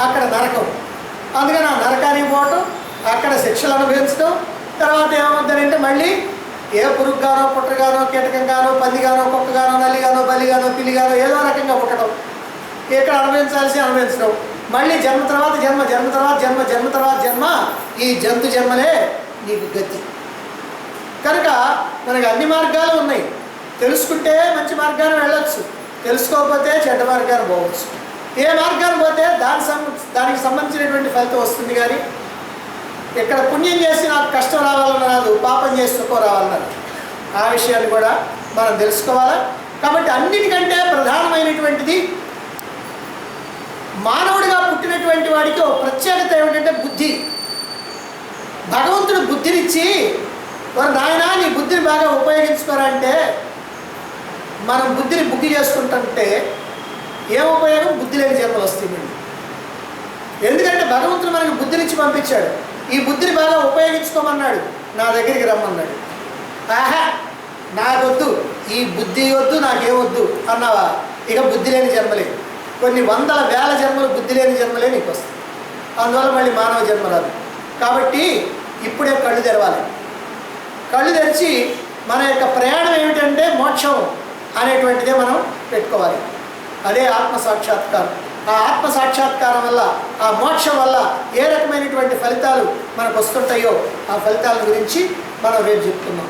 అక్కడ నరకం. అందుకని ఆ నరకానికి పోవటం, అక్కడ శిక్షలు అనుభవించడం, తర్వాత ఏమవుతాడంటే మళ్ళీ ఏ పురుగుగానో పుట్టగానో కీటకంగానో పందిగానో కుక్కగానో నల్లిగానో బలిగానో పిల్లిగానో ఏదో రకంగా పుట్టడం, ఇక్కడ అనుభవించడం, మళ్ళీ జన్మ తర్వాత జన్మ, జన్మ తర్వాత జన్మ, జన్మ తర్వాత జన్మ, ఈ జంతు జన్మలే నీకు గతి. కనుక మనకి అన్ని మార్గాలు ఉన్నాయి. తెలుసుకుంటే మంచి మార్గాన్ని వెళ్ళొచ్చు, తెలుసుకోకపోతే చెడ్డ మార్గాన్ని పోవచ్చు. ఏ మార్గాన్ని పోతే దానికి సంబంధించినటువంటి ఫలితం వస్తుంది. కానీ ఇక్కడ పుణ్యం చేసి నాకు కష్టం రావాలన్న రాదు, పాపం చేసి సుఖం రావాలన్నారు. ఆ విషయాన్ని కూడా మనం తెలుసుకోవాలా. కాబట్టి అన్నిటికంటే ప్రధానమైనటువంటిది మానవుడిగా పుట్టినటువంటి వాడికి ఒక ప్రత్యేకత ఏమిటంటే బుద్ధి. భగవంతుడు బుద్ధినిచ్చి వారు నాయన నీ బుద్ధిని బాగా ఉపయోగించుకోరంటే మనం బుద్ధిని బుద్ధి చేసుకుంటుంటే ఏం ఉపయోగం? బుద్ధి లేని జన్మలు వస్తుంది. ఎందుకంటే భగవంతుడు మనకి బుద్ధినిచ్చి పంపించాడు, ఈ బుద్ధిని బాగా ఉపయోగించుకోమన్నాడు, నా దగ్గరికి రమ్మన్నాడు. ఆహా నాకొద్దు, ఈ బుద్ధి వద్దు, నాకేమొద్దు అన్నావా, ఇక బుద్ధి లేని జన్మలే. కొన్ని వందల వేల జన్మలు బుద్ధి లేని జన్మలే నీకు వస్తాయి. అందువల్ల మళ్ళీ మానవ జన్మ రాదు. కాబట్టి ఇప్పుడే కళ్ళు తెరవాలి. కళ్ళు తెరిచి మన యొక్క ప్రయాణం ఏమిటంటే మోక్షం అనేటువంటిదే మనం పెట్టుకోవాలి. అదే ఆత్మ సాక్షాత్కారం. ఆ ఆత్మ సాక్షాత్కారం వల్ల, ఆ మోక్షం వల్ల ఏ రకమైనటువంటి ఫలితాలు మనకు వస్తుంటాయో ఆ ఫలితాల గురించి మనం రేపు చెప్తున్నాం.